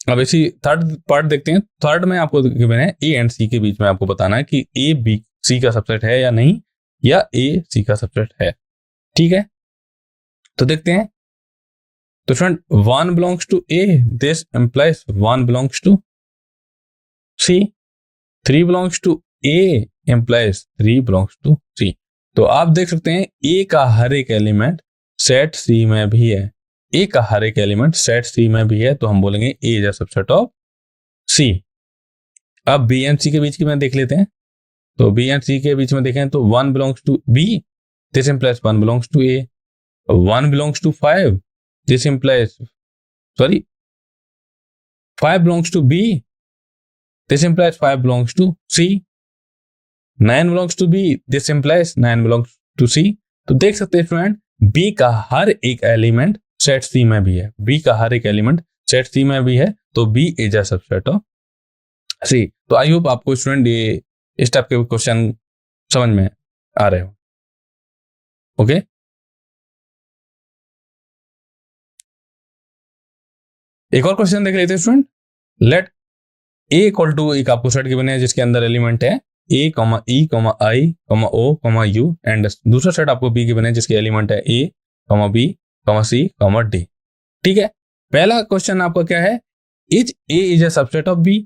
अब इसी थर्ड पार्ट देखते हैं। थर्ड में आपको गिवन है ए एंड सी के बीच में आपको बताना है कि ए बी सी का सबसेट है या नहीं, या ए सी का सबसेट है। ठीक है, तो देखते हैं। तो friend 1 belongs to A, this implies 1 belongs to C. 3 belongs to A implies 3 belongs to C. तो आप देख सकते हैं A का हर एक एलिमेंट सेट C में भी है। A का हर एक एलिमेंट सेट C में भी है, तो हम बोलेंगे A is a subset of C। अब B एंड C के बीच की में देख लेते हैं। तो B एंड C के बीच में देखें तो 1 belongs to B, this implies 1 belongs to A. 1 belongs to 5, this implies, sorry, 5 belongs to B, this implies 5 belongs to C. 9 belongs to B, this implies 9 belongs to C. तो देख सकते हैं student B का हर एक element set C में भी है। B का हर एक एलिमेंट सेट C में भी है, तो B is a subset of C। तो आई होप आपको स्टूडेंट ये इस टाइप के क्वेश्चन समझ में आ रहे हो। ओके, एक और क्वेश्चन देख लेते हैं student. Let A equal to, एक आपको सेट गिवन है जिसके अंदर एलिमेंट है A comma E comma I comma O comma U, and दूसरा सेट आपको बी गिवन है जिसके एलिमेंट है A comma B comma C comma D. ठीक है, पहला क्वेश्चन आपका क्या है? Is A is a subset of B.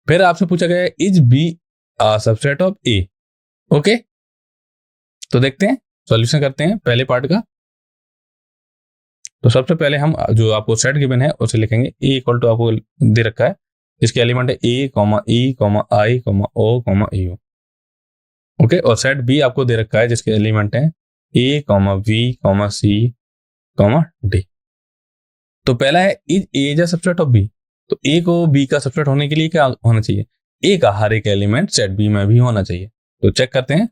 फिर आपसे पूछा गया है is B a subset of A. Okay, तो देखते हैं, सॉल्यूशन करते हैं पहले पार्ट का। तो सबसे पहले हम जो आपको सेट गिवन है उसे लिखेंगे। ए इक्वल टू आपको दे रखा है जिसके एलिमेंट है A comma E comma I comma O comma U. Okay, और सेट बी आपको दे रखा है जिसके एलिमेंट है A comma V comma C comma D. तो पहला है is A is a subset of B. तो ए को बी का सबसेट होने के लिए क्या होना चाहिए? ए का हर एक एलिमेंट सेट बी में भी होना चाहिए। तो चेक करते हैं।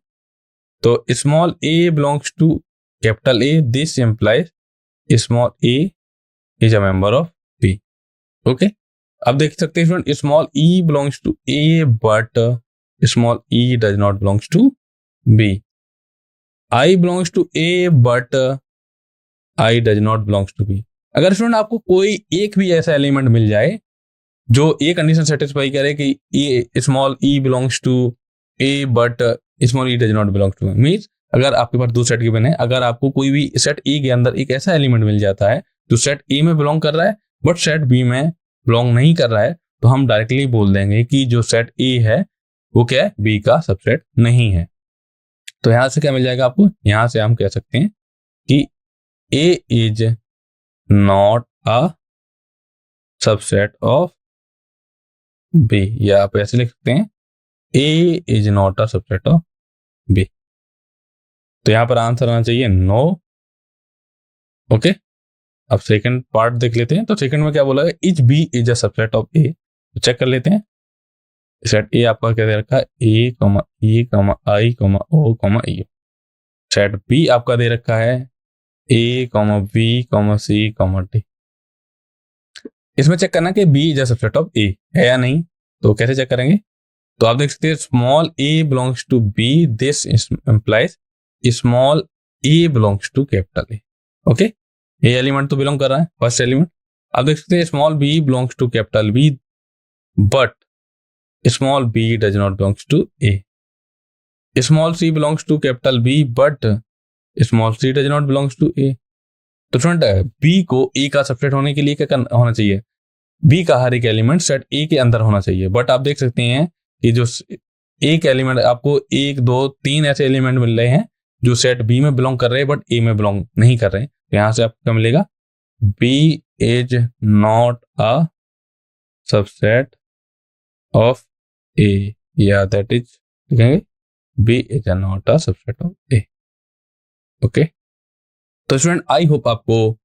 तो small A belongs to capital A, this implies small A is a member of B. Okay, अब देख सकते हैं small E belongs to A but small E does not belongs to B. I belongs to A but I does not belongs to B. अगर student आपको कोई एक भी ऐसा एलिमेंट मिल जाए जो ये कंडीशन सेटिस्फाई करे कि A small E belongs to A but small E does not belong to, means अगर आपके पास दो सेट गिवन है, अगर आपको कोई भी सेट ए के अंदर एक ऐसा एलिमेंट मिल जाता है जो सेट ए में बिलोंग कर रहा है बट सेट बी में बिलोंग नहीं कर रहा है, तो हम डायरेक्टली बोल देंगे कि जो सेट ए है वो क्या है? बी का सबसेट नहीं है। तो यहां से क्या मिल जाएगा आपको? यहां से हम कह सकते हैं कि ए is not a subset of B, या आप ऐसे लिख सकते हैं ए is not a subset of B. तो यहां पर आंसर आना चाहिए नो। ओके, अब सेकंड पार्ट देख लेते हैं। तो सेकंड में क्या बोला है? Is B is a subset of ए। तो चेक कर लेते हैं। सेट ए आपका क्या दे रखा है? A comma E comma I comma O comma U. Set B आपका दे रखा है A comma B comma C comma D. इसमें चेक करना कि B is a subset of ए है या नहीं। तो कैसे चेक करेंगे? तो आप देख सकते हैं small A belongs to B, this implies small A belongs to capital A. Okay, ये एलिमेंट तो बिलोंग कर रहा है फर्स्ट एलिमेंट। आप देख सकते हैं small B belongs to capital B, but small b does not belongs to A. Small c belongs to capital B, but small c does not belongs to A. तो student B को A का subset होने के लिए क्या होना चाहिए? B का हर एक एलिमेंट सेट A के अंदर होना चाहिए। बट आप देख सकते हैं कि जो एक एलिमेंट आपको 1 2 3 ऐसे एलिमेंट मिल रहे हैं जो सेट B में बिलोंग कर रहे हैं बट A में बिलोंग नहीं कर रहे हैं। तो यहां से आपको क्या मिलेगा? B is not a subset of A, या दैट इज लिखेंगे B is not a subset of A। Okay, तो स्टूडेंट आई होप आपको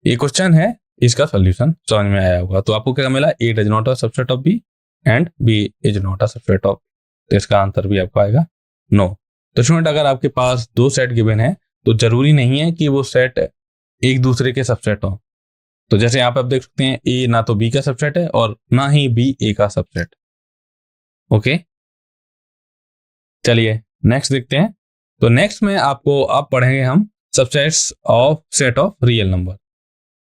ये क्वेश्चन है इसका सॉल्यूशन समझ में आया होगा। तो आपको क्या मिला? A does not a subset of B and B is not a subset of. तो इसका आंसर भी आपको आएगा नो। तो स्टूडेंट अगर आपके पास दो सेट गिवन है तो जरूरी नहीं है कि वो सेट एक दूसरे के सबसेट हो। तो जैसे यहाँ पे आप देख सकते हैं A ना तो B का सबसेट है और ना ही B A का सबसेट। ओके, चलिए नेक्स्ट देखते हैं। तो नेक्स्ट में आपको अब पढ़ेंगे हम subsets of set of real number.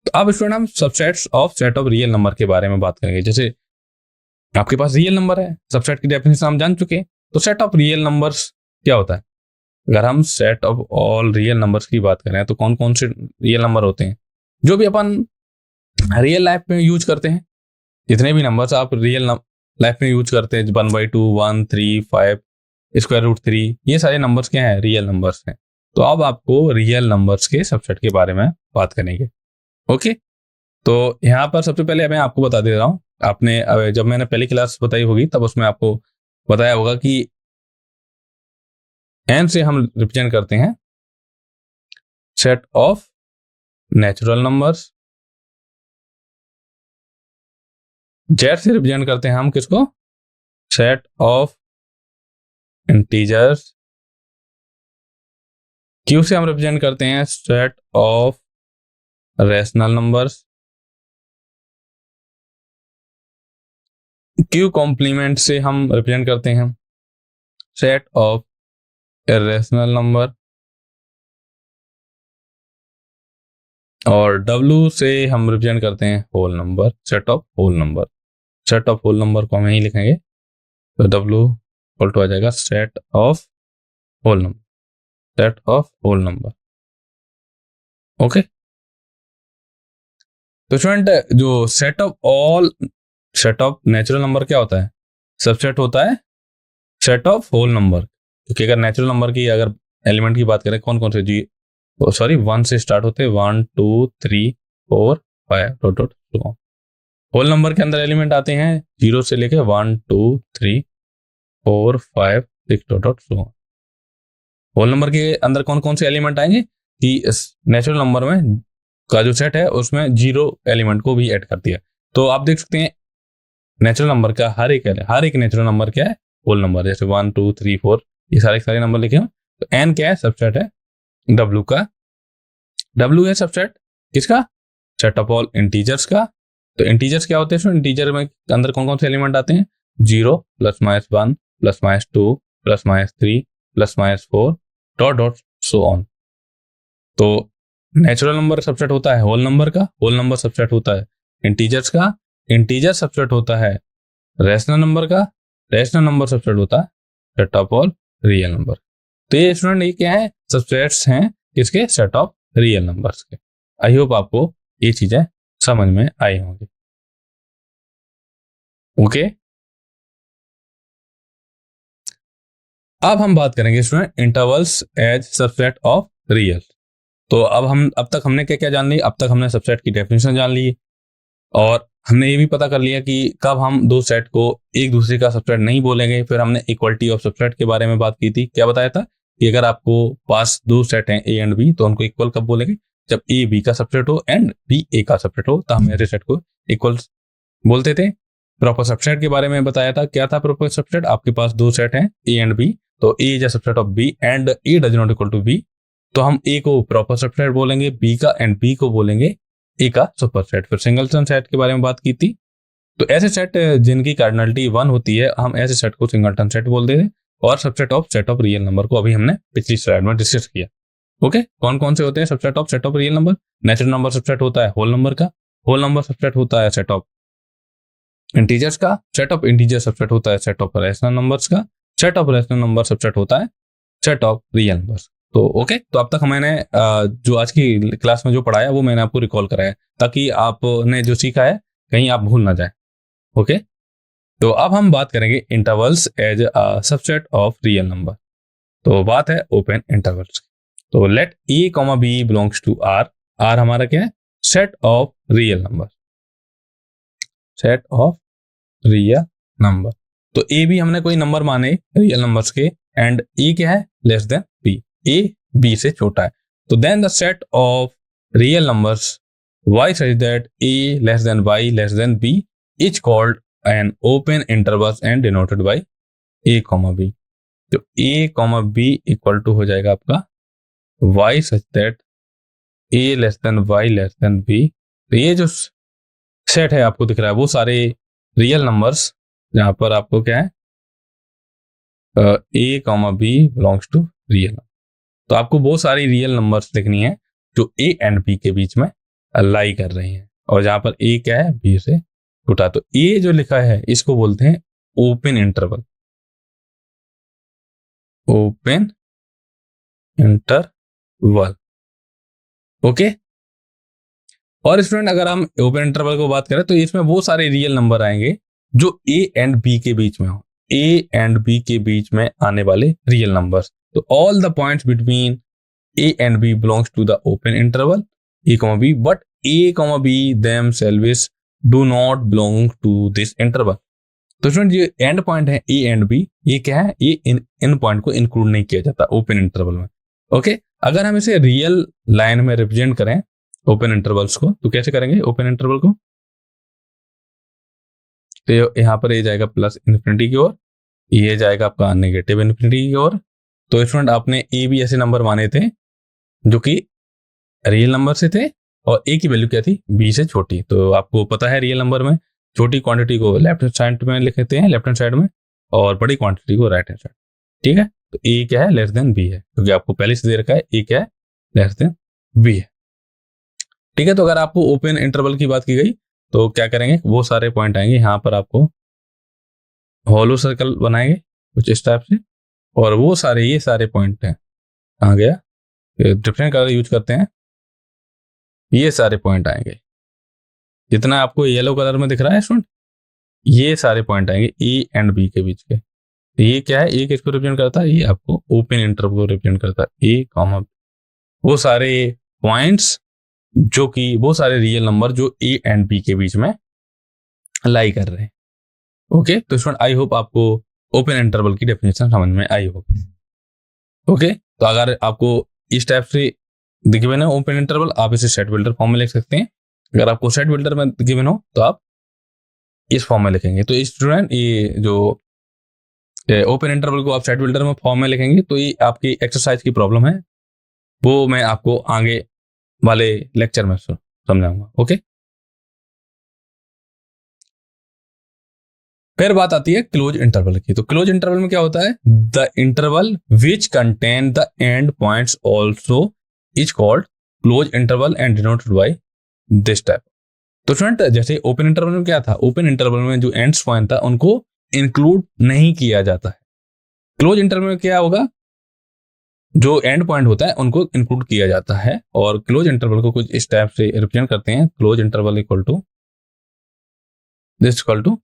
तो अब स्टूडेंट हम subsets of set of real number के बारे में बात करेंगे। जैसे आपके पास रियल नंबर है, सबसेट की डेफिनेशन हम जान चुके हैं। तो सेट ऑफ रियल नंबर्स क्या होता है? अगर हम set of all real numbers की बात करें तो कौन कौन से रियल नंबर होते हैं जो भी अपन रियल लाइफ में यूज करते हैं? जितने भी नंबर्स आप रियल लाइफ में यूज करते हैं, 1/2 1 3 5 √3, ये सारे नंबर्स क्या हैं? रियल नंबर्स हैं। तो अब आपको रियल नंबर्स के सबसेट के बारे में बात करेंगे। ओके, तो यहाँ पर सबसे पहले मैं आपको बता दे रहा हूँ, आपने जब मैंने पहली क्लास बताई होगी तब उसमें आपको बताया होगा कि n से हम रिप्रेजेंट करते हैं set of natural numbers, z से रिप्रेजेंट करते हैं हम किसको? सेट ऑफ इंटीजर्स, q से हम रिप्रेजेंट करते हैं set of rational numbers, q complement से हम रिप्रेजेंट करते हैं सेट ऑफ इरेशनल नंबर, और w से हम रिप्रेजेंट करते हैं whole number, set of whole number. Set of whole number को हम यही लिखेंगे, तो w इक्वल टू आ जाएगा set of whole number, set of whole number. Okay, तो स्टूडेंट जो सेट ऑफ नेचुरल नंबर क्या होता है? सबसेट होता है सेट ऑफ होल नंबर। क्योंकि अगर नेचुरल नंबर की अगर एलिमेंट की बात करें कौन कौन से जी सॉरी 1 से स्टार्ट होते हैं, 1 2 3 4 5 डॉट डॉट। होल नंबर के अंदर एलिमेंट आते हैं 0 से लेके 1 2 3 4 5 6 डॉट डॉट सो। होल नंबर के अंदर कौन कौन से एलिमेंट आएंगे कि इस नेचुरल नंबर में का जो सेट है उसमें 0 एलिमेंट को भी ऐड कर दिया। तो आप देख सकते हैं नेचुरल नंबर का हर एक नेचुरल नंबर क्या है? Whole number. जैसे 1 2 3 4 ये सारे नंबर लिखे हैं। तो n क्या है? सबसेट है w का। w है सबसेट किसका? सेट ऑफ ऑल इंटीजर्स का। तो इंटीजर्स क्या होते हैं? इंटीजर में अंदर कौन कौन से एलिमेंट आते हैं? 0 +-1 +-2 +-3 +-4 डॉट डॉट सो ऑन। तो नेचुरल नंबर सबसेट होता है होल नंबर का, होल नंबर सबसेट होता है इंटीजर्स का, इंटीजर सबसेट होता है रैशनल नंबर का, रैशनल नंबर सबसेट होता है set of all real number. तो ये स्टूडेंट ये क्या है? सबसेट्स हैं किसके? सेट ऑफ रियल नंबर्स के। आई होप आपको ये चीजें समझ में आई होंगी। ओके, अब हम बात करेंगे student intervals as subset of real. तो अब तक हमने क्या क्या जान ली? अब तक हमने सबसेट की डेफिनेशन जान ली और हमने ये भी पता कर लिया कि कब हम दो सेट को एक दूसरे का सबसेट नहीं बोलेंगे। फिर हमने इक्वलिटी ऑफ सबसेट के बारे में बात की थी। क्या बताया था कि अगर आपको पास दो सेट हैं A एंड B तो उनको इक्वल कब बोलेंगे? जब A B का सबसेट हो एंड B A का सबसेट हो, तो हम ऐसे सेट को इक्वल बोलते थे। प्रॉपर सबसेट के बारे में बताया था। क्या था प्रॉपर सबसेट? आपके पास दो सेट हैं A एंड B, तो A is a subset of B and A does not equal to B, तो हम A को प्रॉपर सबसेट बोलेंगे B का एंड B को बोलेंगे A का सुपर सेट। फिर सिंगलटन सेट के बारे में बात की थी। तो ऐसे सेट जिनकी कार्डिनलिटी 1 होती है हम ऐसे सेट को सिंगलटन सेट बोलते थे। और subset of set of real number को अभी हमने पिछली स्लाइड में डिस्कस किया। ओके, कौन कौन से होते हैं subset of set of real number? Natural number subset होता है होल नंबर का, होल नंबर सबसेट होता है सेट ऑफ इंटीजर्स का, सेट ऑफ इंटीजर सबसेट होता है सेट ऑफ रैशनल नंबर्स का, set of rational number subset होता है सेट ऑफ रियल नंबर्स। तो ओके, तो अब तक मैंने जो आज की क्लास में जो पढ़ाया वो मैंने आपको रिकॉल कराया ताकि आपने जो सीखा है कहीं आप भूल ना जाए। ओके, तो अब हम बात करेंगे intervals as a subset of real number. तो बात है ओपन इंटरवल्स की। तो let A comma B belongs to R. R हमारा क्या है? Set of real number, set of real number. तो ए भी हमने कोई नंबर माने रियल नंबर्स के, एंड ए क्या है? Less than B, A B से छोटा है। तो then the set of real numbers y such that a less than y less than b is called an open intervals and denoted by a comma b। तो a comma b equal to हो जाएगा आपका y such that a less than y less than b। तो ये जो set है आपको दिख रहा है वो सारे रियल नंबर्स, जहां पर आपको क्या है a comma b belongs to real. तो आपको बहुत सारी रियल नंबर्स लिखनी है जो a एंड b के बीच में लाई कर रही हैं, और जहां पर a क्या है? b से छोटा। तो a जो लिखा है इसको बोलते हैं open interval, open interval. Okay, और स्टूडेंट अगर हम ओपन इंटरवल को बात करें तो इसमें वो सारे रियल नंबर आएंगे जो a एंड b के बीच में हो, a एंड b के बीच में आने वाले रियल नंबर्स। तो all the points between a and b belongs to the open interval a, b, but a, b themselves do not belong to this interval। तो student ये एंड पॉइंट है a and b, ये क्या है? ये इन point को include नहीं किया जाता ओपन इंटरवल में। ओके, अगर हम इसे रियल लाइन में रिप्रेजेंट करें ओपन इंटरवल्स को तो कैसे करेंगे ओपन इंटरवल को? तो यहाँ पर ये जाएगा प्लस इन्फिनिटी की ओर, ये जाएगा आपका नेगेटिव इन्फिनिटी की ओर। तो स्टूडेंट आपने ए बी ऐसे नंबर माने थे जो कि रियल नंबर से थे और ए की वैल्यू क्या थी? बी से छोटी। तो आपको पता है रियल नंबर में छोटी क्वांटिटी को लेफ्ट हैंड साइड में लिखते हैं, लेफ्ट हैंड साइड में, और बड़ी क्वांटिटी को राइट हैंड साइड। ठीक है, तो ए क्या है? लेस देन बी है, क्योंकि आपको पहले से दे रखा है ए क्या है? लेस देन बी है। ठीक है, तो अगर आपको ओपन इंटरवल की बात की गई तो क्या करेंगे? वो सारे पॉइंट आएंगे यहाँ पर, आपको हॉलो सर्कल बनाएंगे कुछ इस टाइप से, और वो सारे ये सारे पॉइंट हैं, कहाँ गया? डिफरेंट कलर यूज करते हैं, ये सारे पॉइंट आएंगे। जितना आपको येलो कलर में दिख रहा है स्टूडेंट, ये सारे पॉइंट आएंगे ए एंड बी के बीच के। तो ये क्या है? ए किसको रिप्रेजेंट करता है? ये आपको ओपन इंटरवल को रिप्रेजेंट करता है, ए कॉमा। वो सारे पॉइंट्स जो कि वो सारे रियल नंबर जो ए एंड बी के बीच में लाई कर रहे हैं। ओके, तो स्टूडेंट आई होप आपको ओपन इंटरवल की डेफिनेशन समझ में आई होगी। ओके, तो अगर आपको इस टाइप से गिवन है ओपन इंटरवल, आप इसे सेट बिल्डर फॉर्म में लिख सकते हैं। अगर आपको सेट बिल्डर में गिवन हो तो आप इस फॉर्म में लिखेंगे। तो स्टूडेंट ये जो ओपन इंटरवल को आप सेट बिल्डर में फॉर्म में लिखेंगे तो ये आपकी एक्सरसाइज की प्रॉब्लम है, वो मैं आपको आगे वाले लेक्चर में समझाऊंगा। ओके, फिर बात आती है क्लोज इंटरवल की। तो क्लोज इंटरवल में क्या होता है? The interval which contain the end points also is called close interval and denoted by this type. तो स्टूडेंट जैसे ओपन इंटरवल में क्या था? ओपन इंटरवल में जो एंड्स पॉइंट था उनको इंक्लूड नहीं किया जाता है। क्लोज इंटरवल में क्या होगा? जो एंड पॉइंट होता है उनको इंक्लूड किया जाता है, और क्लोज इंटरवल को कुछ इस टाइप से रिप्रेजेंट करते हैं। Close interval equal to this equal to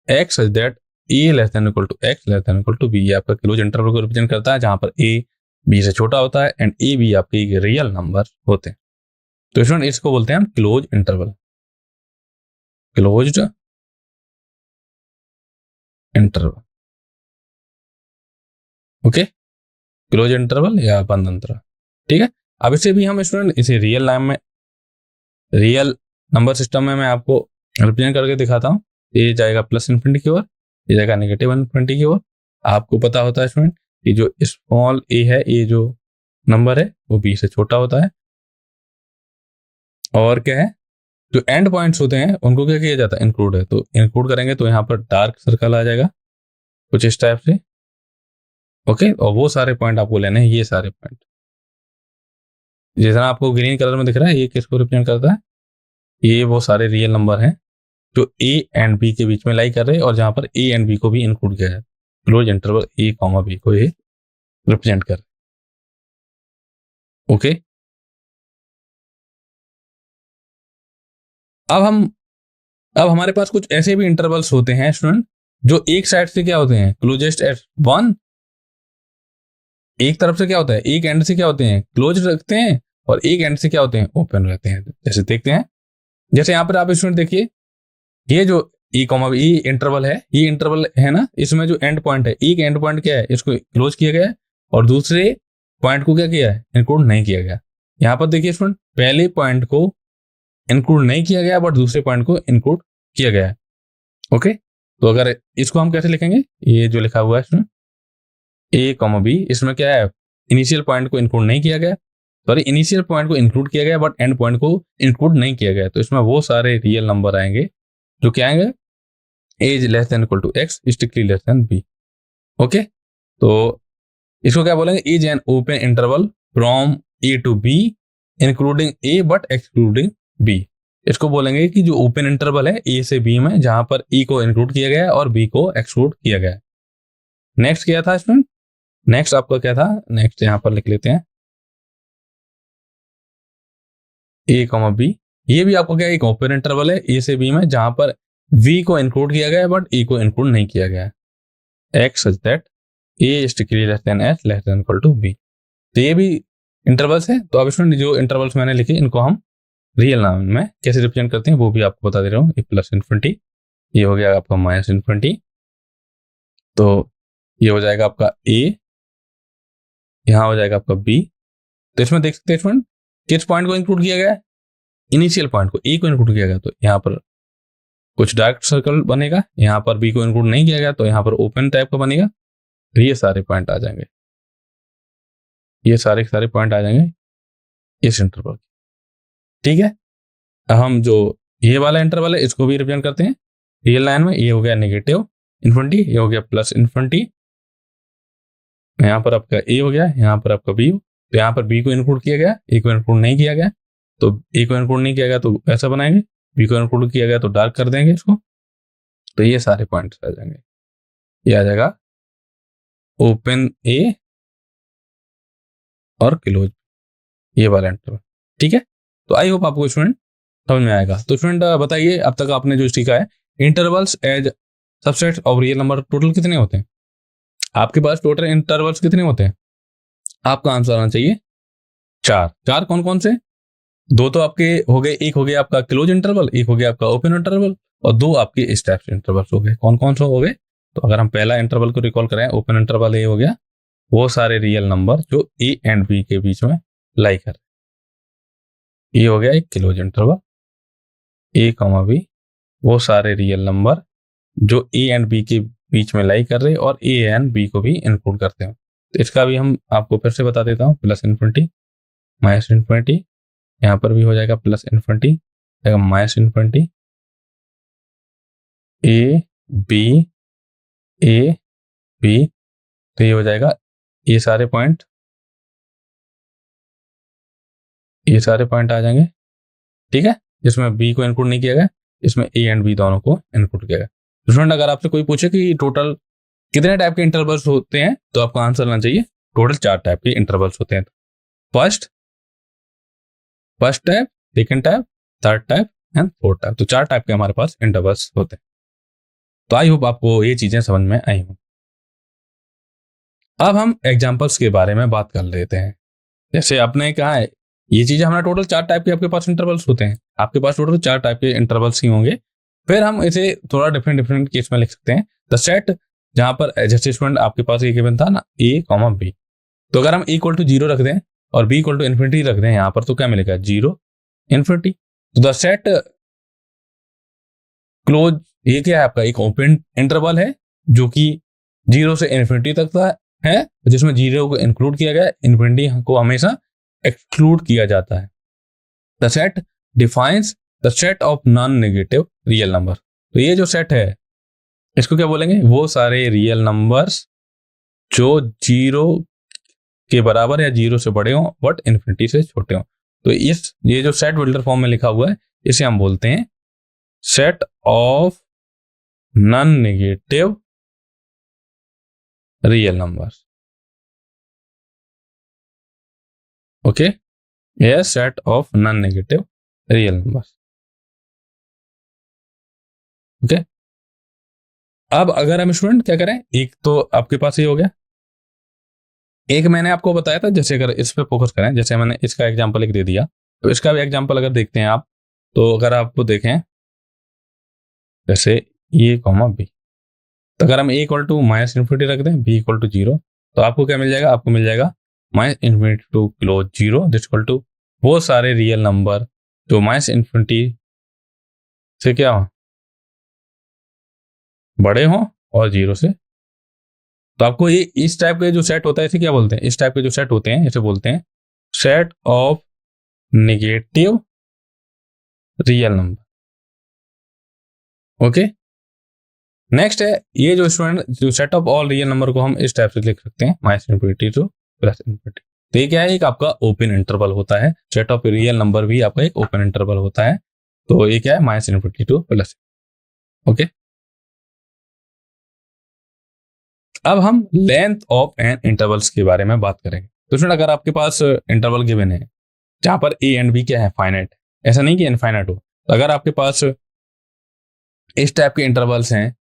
x such that a less than equal to x less than equal to b। ये आपका क्लोज इंटरवल को रिप्रेजेंट करता है जहां पर a b से छोटा होता है एंड a b आपके रियल नंबर होते हैं। तो स्टूडेंट इसको बोलते हैं हम close interval, closed interval. Okay, close interval या बंद अंतराल। ठीक है, अब इसे भी हम स्टूडेंट इसे रियल लाइन में, रियल नंबर सिस्टम में मैं आपको रिप्रेजेंट करके दिखाता हूँ। ये जाएगा प्लस इन्फिनिटी की ओर, ये जाएगा नेगेटिव इन्फिनिटी की ओर। आपको पता होता है स्टूडेंट कि जो स्मॉल ए है, ये जो नंबर है वो बी से छोटा होता है, और क्या है? जो एंड पॉइंट्स होते हैं उनको क्या किया जाता है? इंक्लूड है। तो इंक्लूड करेंगे तो यहाँ पर डार्क सर्कल आ जाएगा कुछ इस टाइप से। ओके, और वो सारे पॉइंट आपको लेने हैं, ये सारे पॉइंट जितना आपको ग्रीन कलर में दिख रहा है, ये किसको रिप्रेजेंट करता है? ये वो सारे रियल नंबर हैं जो ए एंड बी के बीच में लाई कर रहे हैं और जहां पर ए एंड बी को भी इंक्लूड किया है, क्लोज इंटरवल ए कॉमा बी को ये रिप्रेजेंट कर रहे हैं। ओके, अब हमारे पास कुछ ऐसे भी इंटरवल्स होते हैं स्टूडेंट जो एक साइड से क्या होते हैं, क्लोजेस्ट एट वन, एक तरफ से क्या होता है, एक एंड से क्या होते हैं, क्लोज रखते हैं, और एक एंड से क्या होते हैं, ओपन रहते हैं। जैसे देखते हैं, जैसे यहाँ पर आप स्टूडेंट देखिए, ये जो ई कॉमा ई इंटरवल है, ये इंटरवल है ना, इसमें जो एंड पॉइंट है, एक एंड पॉइंट क्या है, इसको क्लोज किया गया है और दूसरे पॉइंट को क्या किया है, इंक्लूड नहीं किया गया। यहाँ पर देखिए स्टूडेंट, पहले पॉइंट को इंक्लूड नहीं किया गया बट दूसरे पॉइंट को इंक्लूड किया गया है। ओके, तो अगर इसको हम कैसे लिखेंगे, ये जो लिखा हुआ है इसमें ए कॉमा बी, इसमें क्या है, इनिशियल पॉइंट को इंक्लूड नहीं किया गया, सॉरी इनिशियल पॉइंट को इंक्लूड किया गया बट एंड पॉइंट को इंक्लूड नहीं किया गया। तो इसमें वो सारे रियल नंबर आएंगे जो क्या आएंगे, a is less than equal to x strictly less than b. Okay, तो इसको क्या बोलेंगे, is an open interval from a to b including a but excluding b. इसको बोलेंगे कि जो ओपन इंटरवल है ए से बी में, जहां पर ई को इंक्लूड किया गया है और बी को एक्सक्लूड किया गया है। नेक्स्ट क्या था स्टूडेंट, नेक्स्ट आपका क्या था, नेक्स्ट यहां पर लिख लेते हैं ए कॉमा बी, ये भी आपको क्या एक ओपन इंटरवल है ए से बी में, जहां पर v को इंक्लूड किया गया है बट e को इंक्लूड नहीं किया गया है, x such that a strictly less than s less than equal to b। तो ये भी इंटरवल्स है। तो अब इसमें जो इंटरवल्स मैंने लिखे, इनको हम रियल नाम में कैसे रिप्रेजेंट करते हैं वो भी आपको बता दे रहा हूँ। ये प्लस इन्फिनिटी, ये हो गया आपका माइनस इन्फिनिटी, तो ये हो जाएगा आपका a, यहाँ हो जाएगा आपका b। तो इसमें देख सकते हैं किस पॉइंट को इंक्लूड किया गया है, इनिशियल पॉइंट को, ए को इंक्लूड किया गया, तो यहाँ पर कुछ डार्क सर्कल बनेगा, यहाँ पर बी को इंक्लूड नहीं किया गया तो यहाँ पर ओपन टाइप का बनेगा। तो ये सारे पॉइंट आ जाएंगे, ये सारे पॉइंट आ जाएंगे इस इंटरवल। ठीक है, अब हम जो ये वाला इंटरवल है इसको भी रिप्रेजेंट करते हैं रियल लाइन में। ये हो गया नेगेटिव इन्फिनिटी, ये हो गया प्लस इन्फिनिटी, यहाँ पर आपका ए हो गया, यहाँ पर आपका बी। तो यहाँ पर बी को इंक्लूड किया गया, ए को इंक्लूड नहीं किया गया, तो ए को इंक्लूड नहीं किया गया तो ऐसा बनाएंगे, बी को इंक्लूड किया गया तो डार्क कर देंगे इसको। तो ये सारे पॉइंट्स आ जाएंगे, ये आ जाएगा ओपन ए और क्लोज, ये वाला इंटरवल। ठीक है, तो आई होप आपको स्टूडेंट समझ में आएगा। तो स्टूडेंट बताइए, अब तक आपने जो सीखा है, intervals as subset of real number total कितने होते हैं, आपके पास टोटल इंटरवल्स कितने होते हैं, आपका आंसर आना चाहिए 4। 4 कौन कौन से, दो तो आपके हो गए, एक हो गया आपका क्लोज इंटरवल, एक हो गया आपका ओपन इंटरवल, और दो आपके स्टेप्स इंटरवल्स हो गए। कौन कौन से हो गए, तो अगर हम पहला इंटरवल को रिकॉल करें, ओपन इंटरवल ए हो गया, वो सारे रियल नंबर जो ए एंड बी के बीच में लाई कर, ये हो गया एक क्लोज इंटरवल ए कॉमा बी, वो सारे रियल नंबर जो ए एंड बी के बीच में लाई कर रहे और ए एंड बी को भी इंक्लूड करते हैं। तो इसका भी हम आपको फिर से बता देता हूँ, प्लस इन्फिनिटी माइनस इन्फिनिटी, यहाँ पर भी हो जाएगा plus infinity minus infinity, A B तो ये हो जाएगा ये सारे पॉइंट आ जाएंगे। ठीक है, जिसमें बी को इंक्लूड नहीं किया गया, इसमें ए एंड बी दोनों को इंक्लूड किया गया। स्टूडेंट अगर आपसे कोई पूछे कि टोटल कितने टाइप के इंटरवल्स होते हैं, तो आपका आंसर आना चाहिए टोटल 4 टाइप के इंटरवल्स होते हैं। First type, second type, third type and fourth type. तो 4 टाइप के हमारे पास इंटरवल्स होते हैं। तो आई होप आपको ये चीजें समझ में आई हों। अब हम एग्जाम्पल्स के बारे में बात कर लेते हैं। जैसे आपने कहा है, ये चीजें हमारा टोटल 4 टाइप के आपके पास इंटरवल्स होते हैं, आपके पास टोटल 4 टाइप के इंटरवल्स ही होंगे। फिर हम इसे थोड़ा डिफरेंट केस में लिख सकते हैं। द सेट, जहां पर जैसे स्टूडेंट आपके पास ये गिवन था ना, ए कॉमा बी, तो अगर हम ए इक्वल टू 0 रख दें और बी इक्वल टू इन्फिनिटी रख दें यहाँ पर, तो क्या मिलेगा, 0 इन्फिनिटी। तो द सेट क्लोज, ये क्या है आपका एक ओपन इंटरवल है जो कि 0 से इन्फिनिटी तक का है, जिसमें 0 को इंक्लूड किया गया, इन्फिनिटी को हमेशा एक्सक्लूड किया जाता है। The set defines the set of non negative real number. तो ये जो सेट है इसको क्या बोलेंगे, वो सारे रियल नंबर्स जो 0 के बराबर या 0 से बड़े हों बट इन्फिनिटी से छोटे हों। तो ये जो सेट बिल्डर फॉर्म में लिखा हुआ है, इसे हम बोलते हैं set of non negative real numbers. Okay, ये set of non negative real numbers. Okay, अब अगर हम स्टूडेंट क्या करें, एक तो आपके पास ये हो गया, एक मैंने आपको बताया था, जैसे अगर इस पे फोकस करें, जैसे मैंने इसका एग्जांपल एक दे दिया, तो इसका भी एग्जांपल अगर देखते हैं आप, तो अगर आपको देखें जैसे ए कॉमा बी, तो अगर हम ए इक्वल टू माइनस इन्फिनिटी रख दें, बी इक्वल टू जीरो, तो आपको क्या मिल जाएगा, आपको मिल जाएगा minus infinity to close zero this equal to वो सारे रियल नंबर जो माइनस इन्फिनिटी से क्या हो, बड़े हों और जीरो से। तो आपको ये इस टाइप के जो सेट होता है इसे क्या बोलते हैं, इस टाइप के जो सेट होते हैं इसे बोलते हैं set of negative real number. Okay, next है ये जो स्टूडेंट, जो set of all real number को हम इस टाइप से लिख सकते हैं minus infinity two plus infinity. तो ये क्या है, एक आपका ओपन इंटरवल होता है, सेट ऑफ रियल नंबर भी आपका एक ओपन इंटरवल होता है। तो ये क्या है, minus infinity two plus. Okay, अब हम लेंथ ऑफ एन इंटरवल्स के बारे में बात करेंगे। तो स्टूडेंट अगर आपके पास इंटरवल गिवन है जहां पर ए एंड बी क्या है, फाइनाइट, ऐसा नहीं कि इनफाइनाइट हो, तो अगर आपके पास इस टाइप के इंटरवल्स हैं,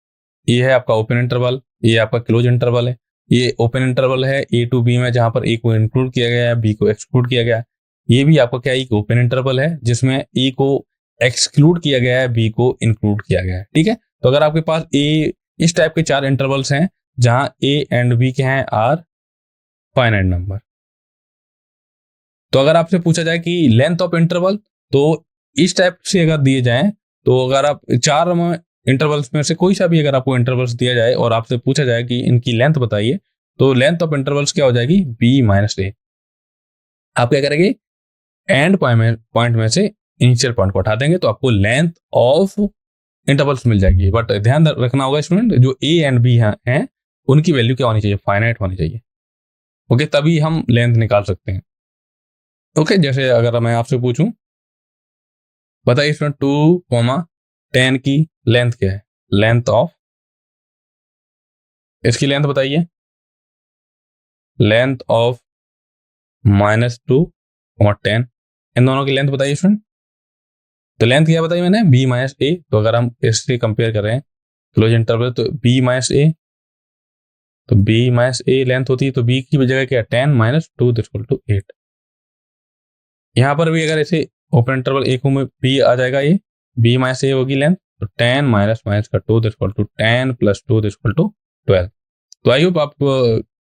ये है आपका ओपन इंटरवल, ये आपका क्लोज इंटरवल है, ये ओपन इंटरवल है ए टू बी में जहां पर ए को इंक्लूड किया गया है, बी को एक्सक्लूड किया गया है, ये भी आपका क्या एक ओपन इंटरवल है जिसमें ए को एक्सक्लूड किया गया है, बी को इंक्लूड किया गया है। ठीक है, तो अगर आपके पास ए इस टाइप के चार इंटरवल्स हैं जहां ए एंड बी के हैं आर फाइनाइट नंबर, तो अगर आपसे पूछा जाए कि लेंथ ऑफ इंटरवल, तो इस टाइप से अगर दिए जाए, तो अगर आप चार इंटरवल्स में से कोई सा भी अगर आपको इंटरवल्स दिया जाए और आपसे पूछा जाए कि इनकी लेंथ बताइए, तो लेंथ ऑफ इंटरवल्स क्या हो जाएगी, बी माइनस ए। आप क्या करेंगे, एंड पॉइंट में से इनिशियल पॉइंट को हटा देंगे तो आपको लेंथ ऑफ इंटरवल्स मिल जाएगी। बट ध्यान रखना होगा स्टूडेंट, जो ए एंड बी हैं उनकी वैल्यू क्या होनी चाहिए, फाइनाइट होनी चाहिए। ओके, तभी हम लेंथ निकाल सकते हैं। ओके, जैसे अगर मैं आपसे पूछूं, बताइए स्टूडेंट 2,10 की लेंथ क्या है, लेंथ ऑफ, इसकी लेंथ बताइए, लेंथ ऑफ -2,10, इन दोनों की लेंथ बताइए स्टूडेंट। तो लेंथ क्या बताई मैंने, बी माइनस ए, तो अगर हम इससे कंपेयर कर रहे हैं क्लोज इंटरवल, तो बी माइनस ए, तो बी माइनस ए लेंथ होती है, तो बी की जगह क्या, 10 माइनस 2 इक्वल टू 8। यहाँ पर भी अगर ऐसे ओपन इंटरवल एक में बी आ जाएगा, ये बी माइनस ए होगी लेंथ, तो 10 माइनस माइनस का 2 equal to 10 plus 2 equal to 12। तो आई होप आप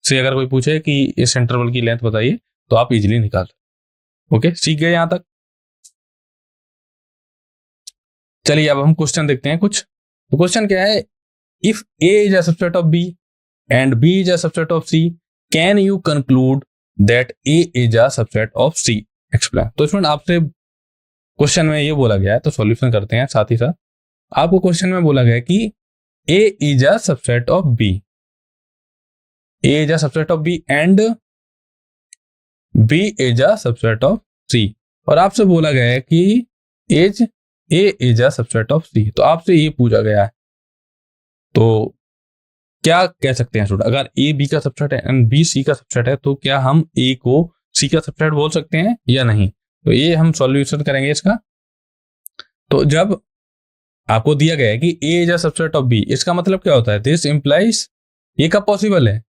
से अगर कोई पूछे कि इस इंटरवल की लेंथ बताइए तो आप इजीली निकाल सकते। ओके, सीख गए यहां तक। चलिए अब हम क्वेश्चन देखते हैं कुछ। तो क्वेश्चन क्या है, if A is a subset of B and B is a subset of C, can you conclude that A is a subset of C, explain. तो स्टूडेंट आपसे क्वेश्चन में ये बोला गया है, तो सॉल्यूशन करते हैं साथ ही साथ। आपको क्वेश्चन में बोला गया है कि ए is a subset of B, A is a subset of B and B is a subset of c, और आपसे बोला गया है कि as a is a subset of c. तो आपसे ये पूछा गया है, तो क्या कह सकते हैं स्टूडेंट, अगर ए बी का सबसेट है एंड बी सी का सबसेट है, तो क्या हम ए को सी का सबसेट बोल सकते हैं या नहीं। तो ये हम सॉल्यूशन करेंगे इसका। तो जब आपको दिया गया है कि ए is a subset of b, इसका मतलब क्या होता है, दिस इंप्लाइज, ये कब पॉसिबल है,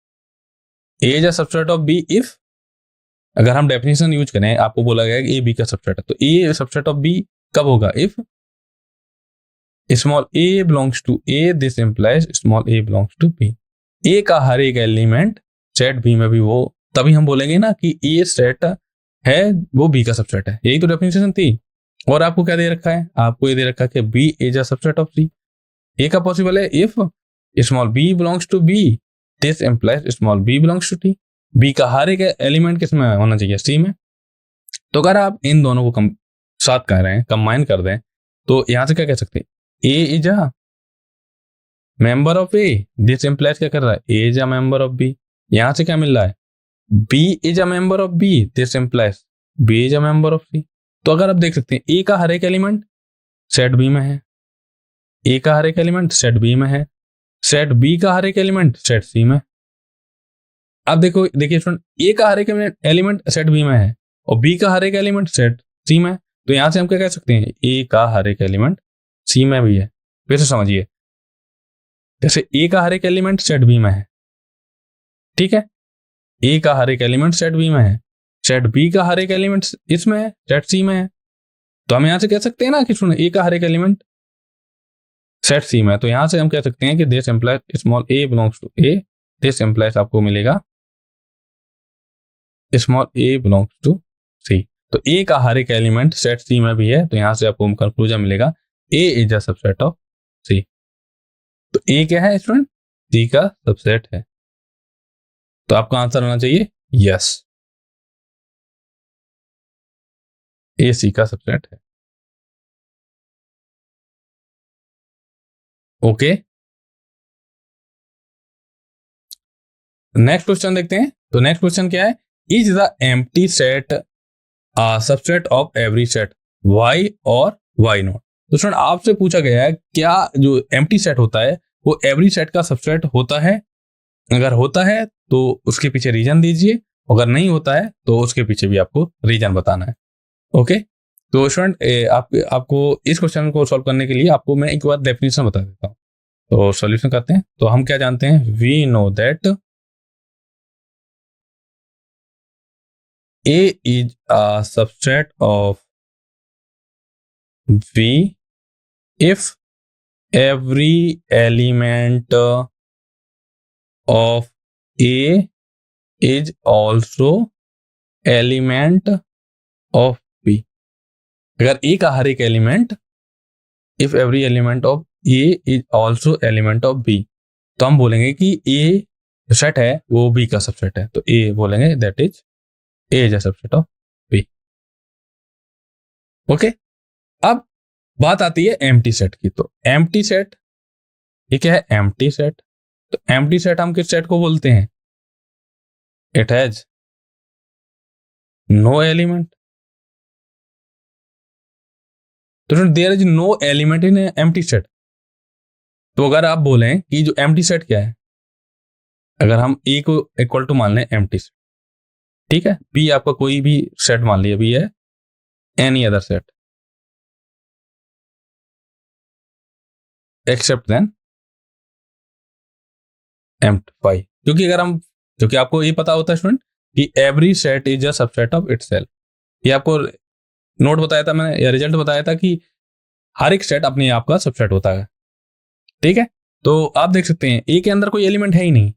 ए is a subset of B if, अगर हम डेफिनेशन यूज करें, आपको बोला गया है कि ए बी का सबसेट है, तो ए सबसेट ऑफ बी कब होगा, if small A belongs to A, this implies small A belongs to B. A का हर एक एलिमेंट सेट बी में भी वो, तभी हम बोलेंगे ना कि ए सेट है वो बी का सबसेट है, यही तो डेफिनेशन थी। और आपको क्या दे रखा है, आपको ये दे रखा है कि B is a subset of c. A का पॉसिबल है if small B belongs to B, this implies small B belongs to t. B का हर एक एलिमेंट किस में होना चाहिए, सी में। तो अगर आप इन दोनों को साथ कह रहे हैं, कंबाइन कर दें, तो यहां से क्या कह सकते हैं, ए is a member of A, this implies क्या कर रहा है, ए is a member of B. यहां से क्या मिल रहा है, b is a member of B, this implies b is a member of c. तो अगर आप देख सकते हैं ए का हर एक एलिमेंट सेट बी में है, ए का हर एक एलिमेंट सेट बी में है, सेट बी का हर एक एलिमेंट सेट सी में। अब देखिए स्टूडेंट, ए का हर एक एलिमेंट सेट बी में है और बी का हर एक एलिमेंट सेट सी में है, तो यहां से हम क्या कह सकते हैं, ए का हर एक एलिमेंट सी में भी है। फिर से समझिए, जैसे ए का हर एक एलिमेंट सेट बी में है, ठीक है, ए का हर एक एलिमेंट सेट बी में है, सेट बी का हर एक एलिमेंट इसमें है, सेट सी में है, तो हम यहां से कह सकते हैं ना कि सुनो ए का हर एक एलिमेंट सेट सी में है, तो यहां से हम कह सकते हैं कि this implies small A belongs to A, this implies आपको मिलेगा small A belongs to C. तो ए का हर एक एलिमेंट सेट सी में भी है, तो यहां से आपको कंक्लूजन मिलेगा ए is a subset of c. तो ए क्या है स्टूडेंट, सी का सबसेट है। तो आपका आंसर होना चाहिए यस, ए सी का सबसेट है। ओके, नेक्स्ट क्वेश्चन देखते हैं। तो नेक्स्ट क्वेश्चन क्या है, is the empty set subset of every set Y और वाई नॉट। तो स्टूडेंट आपसे पूछा गया है क्या जो एम्प्टी सेट होता है वो एवरी सेट का सबसेट होता है, अगर होता है तो उसके पीछे रीजन दीजिए, अगर नहीं होता है तो उसके पीछे भी आपको रीजन बताना है। ओके, तो स्टूडेंट आपको इस क्वेश्चन को सॉल्व करने के लिए आपको मैं एक बार डेफिनेशन बता देता हूँ। तो सॉल्यूशन करते हैं। तो हम क्या जानते हैं, we know that A is a subset of V if every element of A is also element of B। अगर A का हर एक element if every element of A is also element of B, तो हम बोलेंगे कि A जो set है वो B का सबसेट है। तो A बोलेंगे that is A is a subset of B। Okay, अब बात आती है एम्प्टी सेट की। तो एम्प्टी सेट, ये क्या है, एम्प्टी सेट। तो एम्प्टी सेट हम किस सेट को बोलते हैं, इट हैज नो एलिमेंट। तो there is no element in empty set. तो अगर आप बोलें कि जो एम्प्टी सेट क्या है, अगर हम ए को इक्वल टू मान लें एम्प्टी सेट, ठीक है, बी आपका कोई भी सेट मान लिया, बी है any other set except than empty, क्योंकि आपको ये पता होता है स्टूडेंट कि every set is a subset of itself. ये आपको नोट बताया था मैंने, या रिजल्ट बताया था कि हर एक सेट अपने आप का सबसेट होता है, ठीक है। तो आप देख सकते हैं ए के अंदर कोई एलिमेंट है ही नहीं।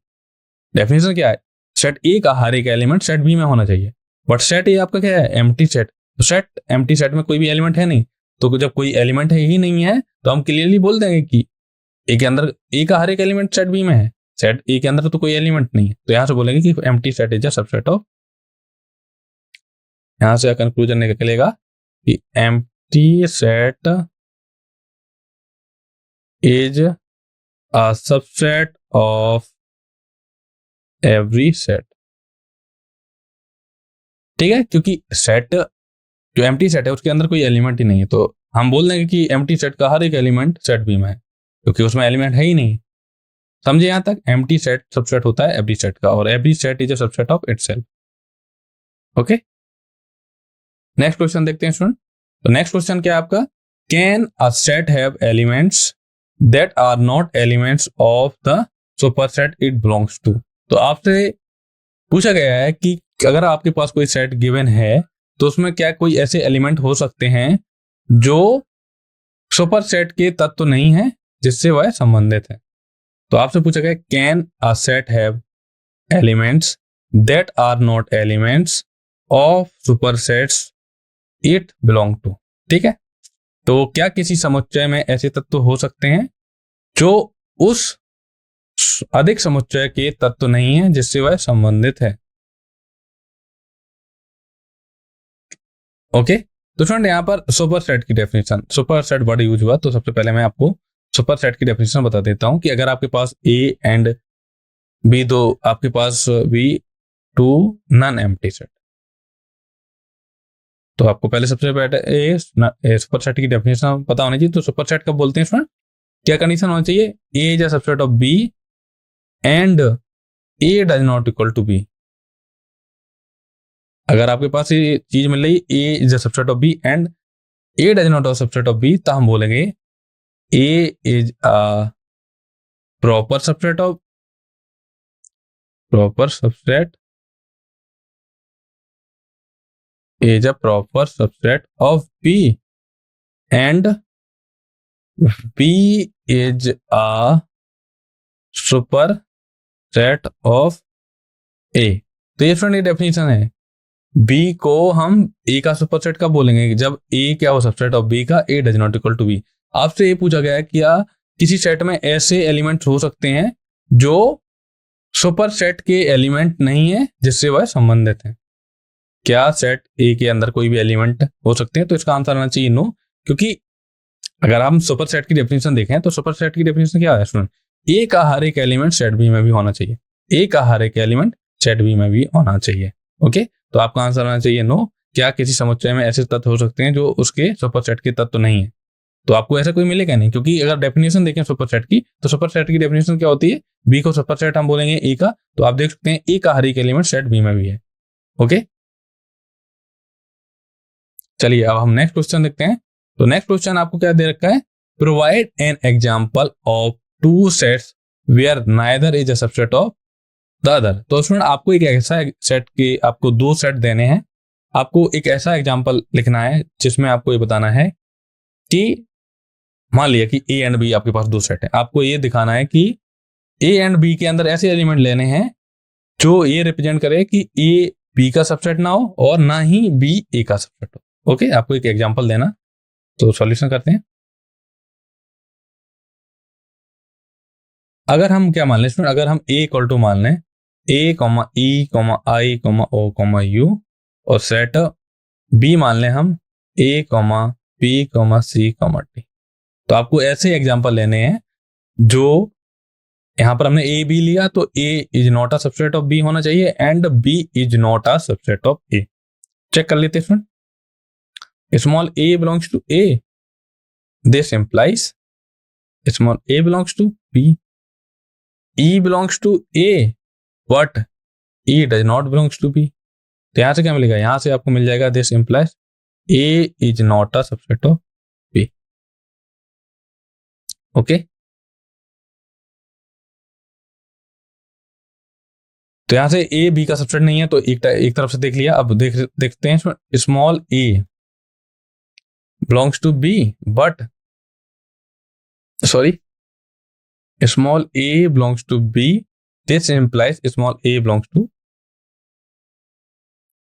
डेफिनेशन क्या है, सेट ए का हर एक एलिमेंट सेट बी में होना चाहिए, बट सेट ए आपका क्या है, एम्प्टी सेट। तो सेट एम्प्टी सेट में कोई भी एलिमेंट है नहीं, तो जब कोई एलिमेंट है ही नहीं है तो हम क्लियरली बोल देंगे कि ए के अंदर ए का हर एक एलिमेंट सेट बी में है, सेट ए के अंदर तो कोई एलिमेंट नहीं है, तो यहां से बोलेंगे कि empty set is a subset of, यहां से कंक्लूजन निकलेगा कि empty set is a subset of every set, ठीक है, क्योंकि सेट जो एम्प्टी सेट है उसके अंदर कोई एलिमेंट ही नहीं है, तो हम बोल देंगे कि एम्प्टी सेट का हर एक एलिमेंट सेट बी में है, क्योंकि उसमें एलिमेंट है ही नहीं। समझे यहां तक, एम्प्टी सेट सबसेट होता है एवरी सेट का, और every set is a subset of itself. Okay, next question देखते हैं स्टूडेंट। तो नेक्स्ट क्वेश्चन क्या है आपका, can a set have elements that are not elements of the superset it belongs to. तो आपसे पूछा गया है कि अगर आपके पास कोई सेट गिवन है तो उसमें क्या कोई ऐसे एलिमेंट हो सकते हैं जो सुपरसेट के तत्व नहीं है जिससे वह संबंधित है। तो आपसे पूछा गया can a set have elements that are not elements of supersets it belongs to, ठीक है। तो क्या किसी समुच्चय में ऐसे तत्व हो सकते हैं जो उस अधिक समुच्चय के तत्व नहीं है जिससे वह संबंधित है। ओके, तो फ्रेंड यहाँ पर सुपरसेट की डेफिनेशन, सुपरसेट वर्ड यूज हुआ, तो सबसे पहले मैं आपको सुपरसेट की डेफिनेशन बता देता हूं कि अगर आपके पास ए एंड बी दो, आपके पास b two non empty set, तो आपको पहले सबसे पहले सुपरसेट की डेफिनेशन पता होनी चाहिए। तो सुपरसेट कब बोलते हैं फ्रेंड, क्या कंडीशन होना चाहिए? A is a subset of B and A does not equal to B. अगर आपके पास ये चीज मिल रही a is a subset of B and A does not a subset of B, तो हम बोलेंगे ए is a proper subset of is a proper subset of B and B is a superset of A। तो ये friend ये definition है। B को हम A का सुपरसेट कब बोलेंगे? जब A क्या हो सबसेट ऑफ B का, A does not equal to B। आपसे ये पूछा गया है क्या किसी सेट में ऐसे एलिमेंट्स हो सकते हैं जो सुपरसेट के एलिमेंट नहीं है जिससे वह संबंधित है। क्या सेट ए के अंदर कोई भी एलिमेंट हो सकते हैं? तो इसका आंसर आना चाहिए नो, क्योंकि अगर हम सुपर सेट की डेफिनेशन देखें तो सुपर सेट की डेफिनेशन क्या है स्टूडेंट? ए का हर एक एलिमेंट सेट बी में भी होना चाहिए। ए का हर एक एलिमेंट सेट बी में भी होना चाहिए। ओके, तो आपका आंसर आना चाहिए नो। क्या किसी समुच्चय में ऐसे तत्व हो सकते हैं जो उसके सुपर सेट के तत्व नहीं है? तो आपको ऐसा कोई मिलेगा नहीं, क्योंकि अगर डेफिनेशन देखें सुपर सेट की, तो सुपर सेट की डेफिनेशन क्या होती है? बी को सुपर सेट हम बोलेंगे ए का, तो आप देख सकते हैं ए का हर एक एलिमेंट सेट बी में भी है। ओके, चलिए अब हम नेक्स्ट क्वेश्चन देखते हैं। तो नेक्स्ट क्वेश्चन आपको क्या दे रखा है? Provide an example of two sets where neither is a subset of the other. तो स्टूडेंट आपको एक ऐसा सेट के आपको दो सेट देने हैं, आपको एक ऐसा एग्जांपल लिखना है जिसमें आपको ये बताना है कि मान लिया कि ए एंड बी आपके पास दो सेट है। आपको ये दिखाना है कि ए एंड बी के अंदर ऐसे एलिमेंट लेने हैं जो ये रिप्रेजेंट करे कि ए बी का सबसेट ना हो और ना ही बी ए का सबसेट हो। ओके, आपको एक एग्जांपल देना। तो सॉल्यूशन करते हैं। अगर हम क्या मान लें स्टूडेंट, अगर हम ए इक्वल टू मान लें a comma E comma I comma O comma u, और सेट बी मान लें हम a comma B comma C comma D, तो आपको ऐसे एग्जांपल लेने हैं जो यहां पर हमने ए बी लिया, तो ए is not a subset of b होना चाहिए and B is not a subset of a. Check कर लेते हैं student. Small a belongs to A. This implies small a belongs to B. E belongs to A, but E does not belongs to B. तो यहां से क्या मिलेगा? यहां से आपको मिल जाएगा this implies A is not a subset of B. Okay, तो यहां से A B का सबसेट नहीं है, तो एक तरफ से देख लिया। अब देखते हैं small a belongs to B, but sorry, small a belongs to B. This implies small a belongs to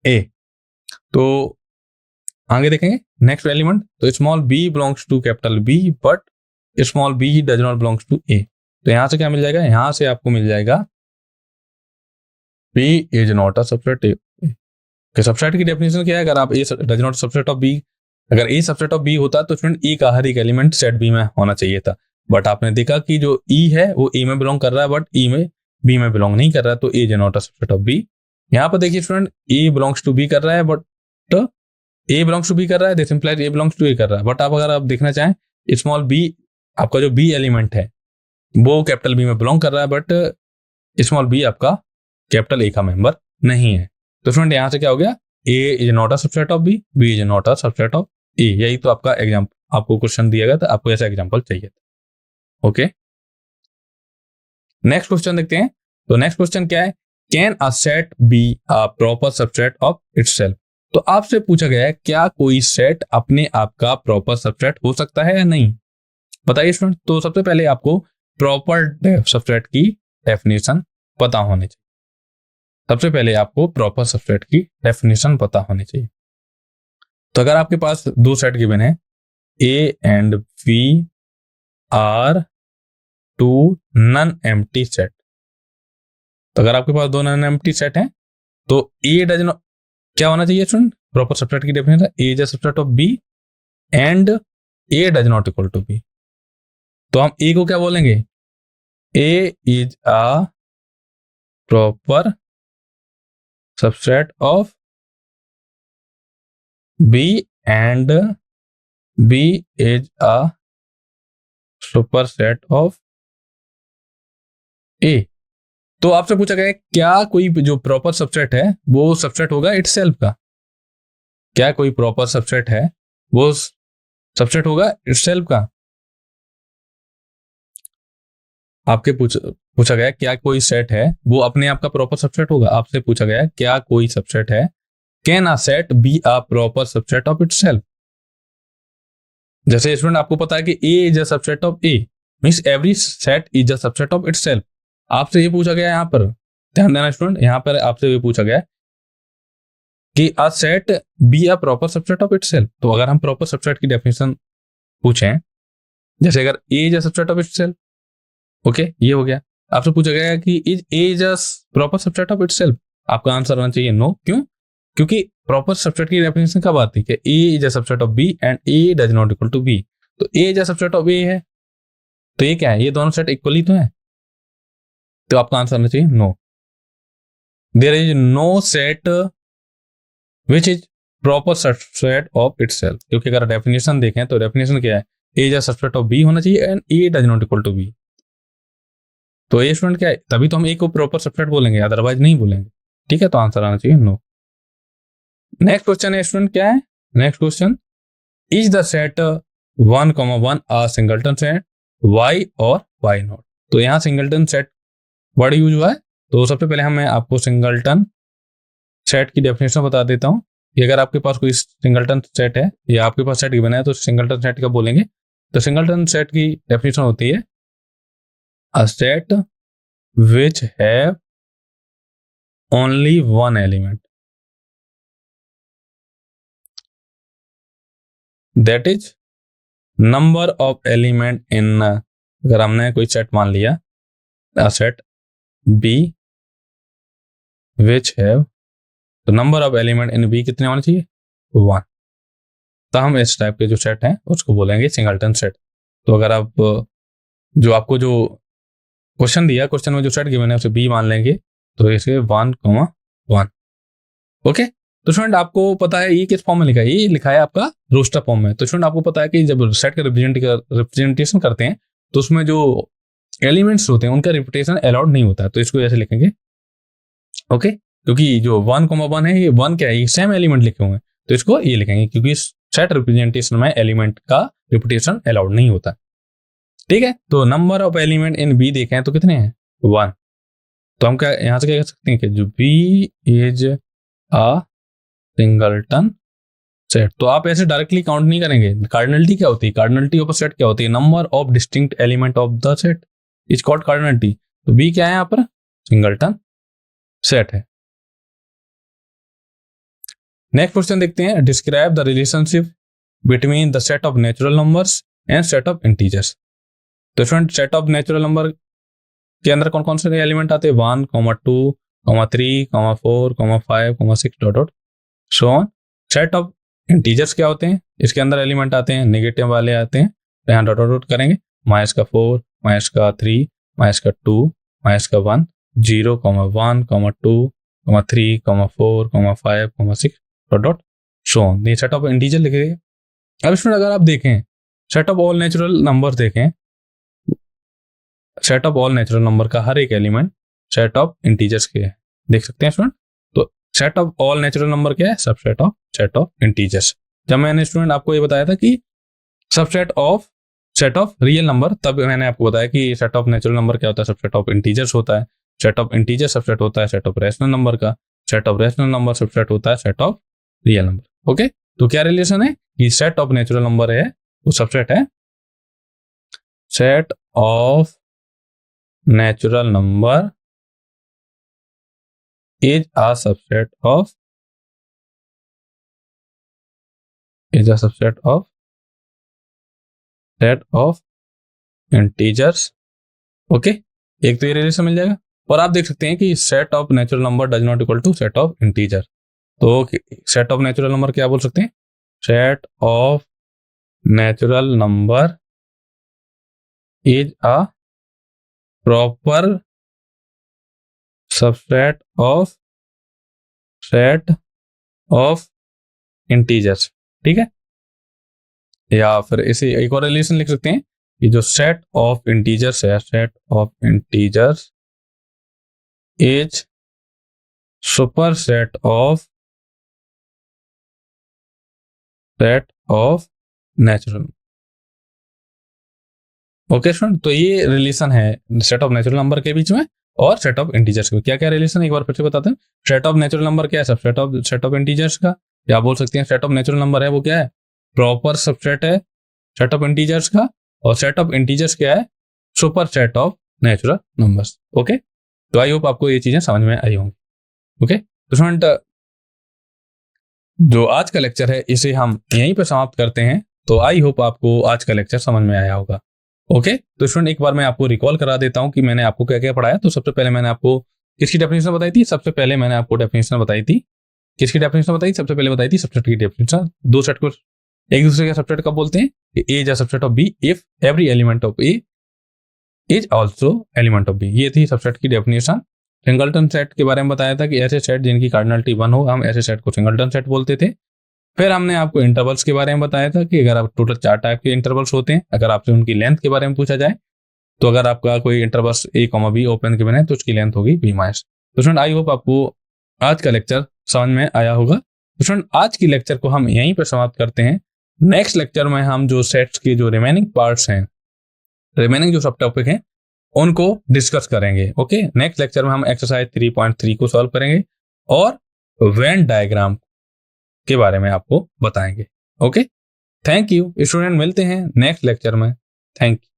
A. तो आगे देखेंगे नेक्स्ट एलिमेंट। तो small b belongs to capital B, but small b does not belongs to A। तो यहां से क्या मिल जाएगा? यहां से आपको मिल जाएगा B is not a subset A। Subset की डेफिनेशन क्या है? अगर आप A does not subset of B, अगर A सबसेट ऑफ B होता तो स्टूडेंट E का हर एक एलिमेंट सेट B में होना चाहिए था, बट आपने देखा कि जो E है वो A में बिलोंग कर रहा है, बट E में B में बिलोंग नहीं कर रहा है, तो A is not a subset of B। यहाँ पर देखिए student A belongs to B कर रहा है, but A belongs to B कर रहा है, this implies A belongs to A कर रहा है। बट आप अगर आप देखना चाहें स्मॉल b, आपका जो B एलिमेंट है वो कैपिटल B में बिलोंग कर रहा है, बट स्मॉल b आपका कैपिटल A का मेंबर नहीं है। तो स्टूडेंट यहाँ से क्या हो गया? A is not a subset of B, B is not a subset of A। यही तो आपका एग्जाम्पल, आपको क्वेश्चन दिया गया था, आपको ऐसा एग्जाम्पल चाहिए था। ओके, नेक्स्ट क्वेश्चन देखते हैं। तो नेक्स्ट क्वेश्चन क्या है? Can a set be a proper subset of itself. तो आपसे पूछा गया है क्या कोई सेट अपने आप का प्रॉपर सबसेट हो सकता है या नहीं? बताइए स्टूडेंट। तो सबसे पहले आपको प्रॉपर सबसेट की डेफिनेशन पता होनी चाहिए। सबसे पहले आपको प्रॉपर सबसेट की डेफिनेशन पता होनी चाहिए। तो अगर आपके पास दो सेट गिवन है A and B are two non empty set, तो अगर आपके पास दो नन एम्प्टी सेट हैं तो A डज नॉट क्या होना चाहिए स्टूडेंट? प्रॉपर सबसेट की definition A is a subset of B and A does not equal to B। तो हम A को क्या बोलेंगे? A is a proper subset of B and B is a superset of ए। तो आपसे पूछा गया है क्या कोई जो प्रॉपर सबसेट है वो सबसेट होगा इटसेल्फ का? क्या कोई प्रॉपर सबसेट है वो सबसेट होगा इटसेल्फ का? आपके पूछा गया क्या कोई सेट है वो अपने आप का प्रॉपर सबसेट होगा? आपसे पूछा गया क्या कोई सबसेट है, can a set be a proper subset of itself? जैसे स्टूडेंट आपको पता है कि ए is a subset of a, means every set is a subset of itself. आपसे ये पूछा गया यहाँ पर, ध्यान देना स्टूडेंट, यहाँ पर आपसे ये पूछा गया कि अ set be a proper subset of itself. तो अगर हम प्रॉपर सबसेट की डेफिनेशन पूछें, जैसे अगर ए is a subset of itself, okay ये हो गया। आपसे पूछा गया कि is A is a proper subset of itself, आपका आंसर आना चाहिए नो। क्यों? क्योंकि प्रॉपर सबसेट की डेफिनेशन कब आती है कि ए is a subset of B and A does not equal to B. तो ए इज अ सबसेट ऑफ ए है, तो ये क्या है, ये दोनों सेट इक्वली तो है, तो आपका आंसर आना चाहिए no. There is no set which is proper subset of itself, क्योंकि अगर डेफिनेशन देखें तो डेफिनेशन क्या है, ए is a subset of b होना चाहिए and A does not equal to B. तो ए स्टूडेंट क्या है, तभी तो हम ए को प्रॉपर सबसेट बोलेंगे, अदरवाइज नहीं बोलेंगे। ठीक है, तो आंसर आना चाहिए नो। नेक्स्ट क्वेश्चन है स्टूडेंट, क्या है next question, is the set 1,1 a singleton set, Y और वाई नॉट। तो यहाँ सिंगलटन सेट वर्ड यूज हुआ है, तो सबसे पहले मैं आपको सिंगलटन सेट की डेफिनेशन बता देता हूँ कि अगर आपके पास कोई सिंगलटन सेट है या आपके पास सेट गिवन है तो सिंगलटन सेट का बोलेंगे। तो सिंगलटन सेट की डेफिनेशन होती है a set which have only one element, that is number of element in, अगर हमने कोई सेट मान लिया a set b which have, तो number of element in B कितने होने चाहिए, 1। तो हम इस टाइप के जो सेट हैं उसको बोलेंगे सिंगलटन सेट। तो अगर आप जो आपको जो क्वेश्चन दिया, क्वेश्चन में जो सेट गिवन है उसे बी मान लेंगे, तो इसे 1,1। ओके, तो स्टूडेंट आपको पता है ये किस फॉर्म में लिखा है, ये लिखा है आपका रोस्टर फॉर्म में। तो स्टूडेंट आपको पता है कि जब सेट का रिप्रेजेंटेशन करते हैं तो उसमें जो एलिमेंट्स होते हैं उनका रिपीटेशन अलाउड नहीं होता, तो इसको ऐसे लिखेंगे। ओके, क्योंकि जो 1,1 है ये 1 क्या है, ये सेम एलिमेंट लिखे हुए हैं, तो इसको ये लिखेंगे क्योंकि सेट रिप्रेजेंटेशन में एलिमेंट का रिपीटेशन अलाउड नहीं होता। ठीक है, तो number of element in B देखें तो कितने हैं, 1। तो हम क्या यहां से क्या कह सकते हैं कि जो B is a singleton set. तो आप ऐसे डायरेक्टली काउंट नहीं करेंगे। कार्डिनलिटी क्या होती है, कार्डिनलिटी ऑफ सेट क्या होती है, number of distinct element of the set is called cardinality. तो बी क्या है यहाँ पर, सिंगलटन सेट है। नेक्स्ट क्वेश्चन देखते हैं, describe the relationship between the set of natural numbers and set of integers. तो student set of natural number के अंदर कौन कौन से एलिमेंट आते हैं, 1, 2, 3, 4, 5, 6 dot dot so on. Set of integers क्या होते हैं, इसके अंदर एलिमेंट आते हैं नेगेटिव वाले आते हैं, तो यहाँ डॉट डॉट करेंगे, -4, -3, -2, -1, 0, 1, 2, 3, 4, 5, 6 डॉट डॉट सो ऑन। ये सेट ऑफ इंटीजर लिखे। अब इसमें अगर आप देखें set of all natural number देखें, set of all natural number का हर एक एलिमेंट सेट ऑफ इंटीजर्स के है, देख सकते हैं स्टूडेंट। तो set of all natural number क्या है, subset of set of integers. जब मैंने स्टूडेंट आपको ये बताया था कि subset of set of real number, तब मैंने आपको बताया कि सेट ऑफ नेचुरल नंबर क्या होता है, सबसेट ऑफ इंटीजर्स होता है। सेट ऑफ इंटीजर सबसेट होता है सेट ऑफ रैशनल नंबर का, set of rational number subset होता है set of real number. Okay, तो क्या रिलेशन है कि सेट ऑफ नेचुरल नंबर है वो सबसेट है set of natural number is a subset of set of integers। Okay, एक तो ये रिलेशन मिल जाएगा, और आप देख सकते हैं कि set of natural number does not equal to set of integer. तो सेट ऑफ नेचुरल नंबर क्या बोल सकते हैं, set of natural number is a proper subset of set of integers. ठीक है, या फिर इसे एक और रिलेशन लिख सकते हैं कि जो सेट ऑफ इंटीजर्स है, set of integers is super set of natural. Okay student, तो ये रिलेशन है सेट ऑफ नेचुरल नंबर के बीच में और सेट ऑफ इंटीजर्स के। क्या क्या रिलेशन, एक बार फिर से बताते हैं। सेट ऑफ नेचुरल नंबर क्या है, subset of set of integers का, या बोल सकते हैं सेट ऑफ नेचुरल नंबर है वो क्या है, प्रॉपर सबसेट है सेट ऑफ इंटीजर्स का, और सेट ऑफ इंटीजर्स क्या है, super set of natural numbers. Okay, तो आई होप आपको ये चीजें समझ में आई होंगी। ओके, तो स्टूडेंट जो आज का लेक्चर है इसे हम यहीं पर समाप्त करते हैं। तो आई होप आपको आज का लेक्चर समझ में आया होगा। ओके, तो स्टूडेंट एक बार मैं आपको रिकॉल करा देता हूं कि मैंने आपको क्या क्या पढ़ाया। तो सबसे पहले मैंने आपको किसकी डेफिनेशन बताई थी, सबसे पहले मैंने आपको डेफिनेशन बताई थी, किसकी डेफिनेशन बताई, सबसे पहले बताई थी सबसेट की डेफिनेशन। दो सेट को एक दूसरे का सबसेट कब बोलते हैं, ए is a subset of B if every element of A is also element of b. ये थी सबसेट की डेफिनेशन। सिंगलटन सेट के बारे में बताया था कि ऐसे सेट जिनकी कार्डिनलिटी 1 हो, हम ऐसे सेट को सिंगलटन सेट बोलते थे। फिर हमने आपको इंटरवल्स के बारे में बताया था कि अगर आप टोटल 4 टाइप के इंटरवल्स होते हैं, अगर आपसे उनकी लेंथ के बारे में पूछा जाए तो अगर आपका कोई intervals a, b open given है तो उसकी लेंथ होगी b माइनस। तो स्टूडेंट आई होप आपको आज का लेक्चर समझ में आया होगा। तो स्टूडेंट आज की लेक्चर को हम यहीं पर समाप्त करते हैं। नेक्स्ट लेक्चर में हम जो सेट्स के जो रिमेनिंग पार्ट्स हैं, रिमेनिंग जो सब टॉपिक हैं उनको डिस्कस करेंगे। ओके, नेक्स्ट लेक्चर में हम एक्सरसाइज 3.3 को सॉल्व करेंगे और वेन डायग्राम के बारे में आपको बताएंगे। ओके, थैंक यू स्टूडेंट, मिलते हैं नेक्स्ट लेक्चर में। Thank you.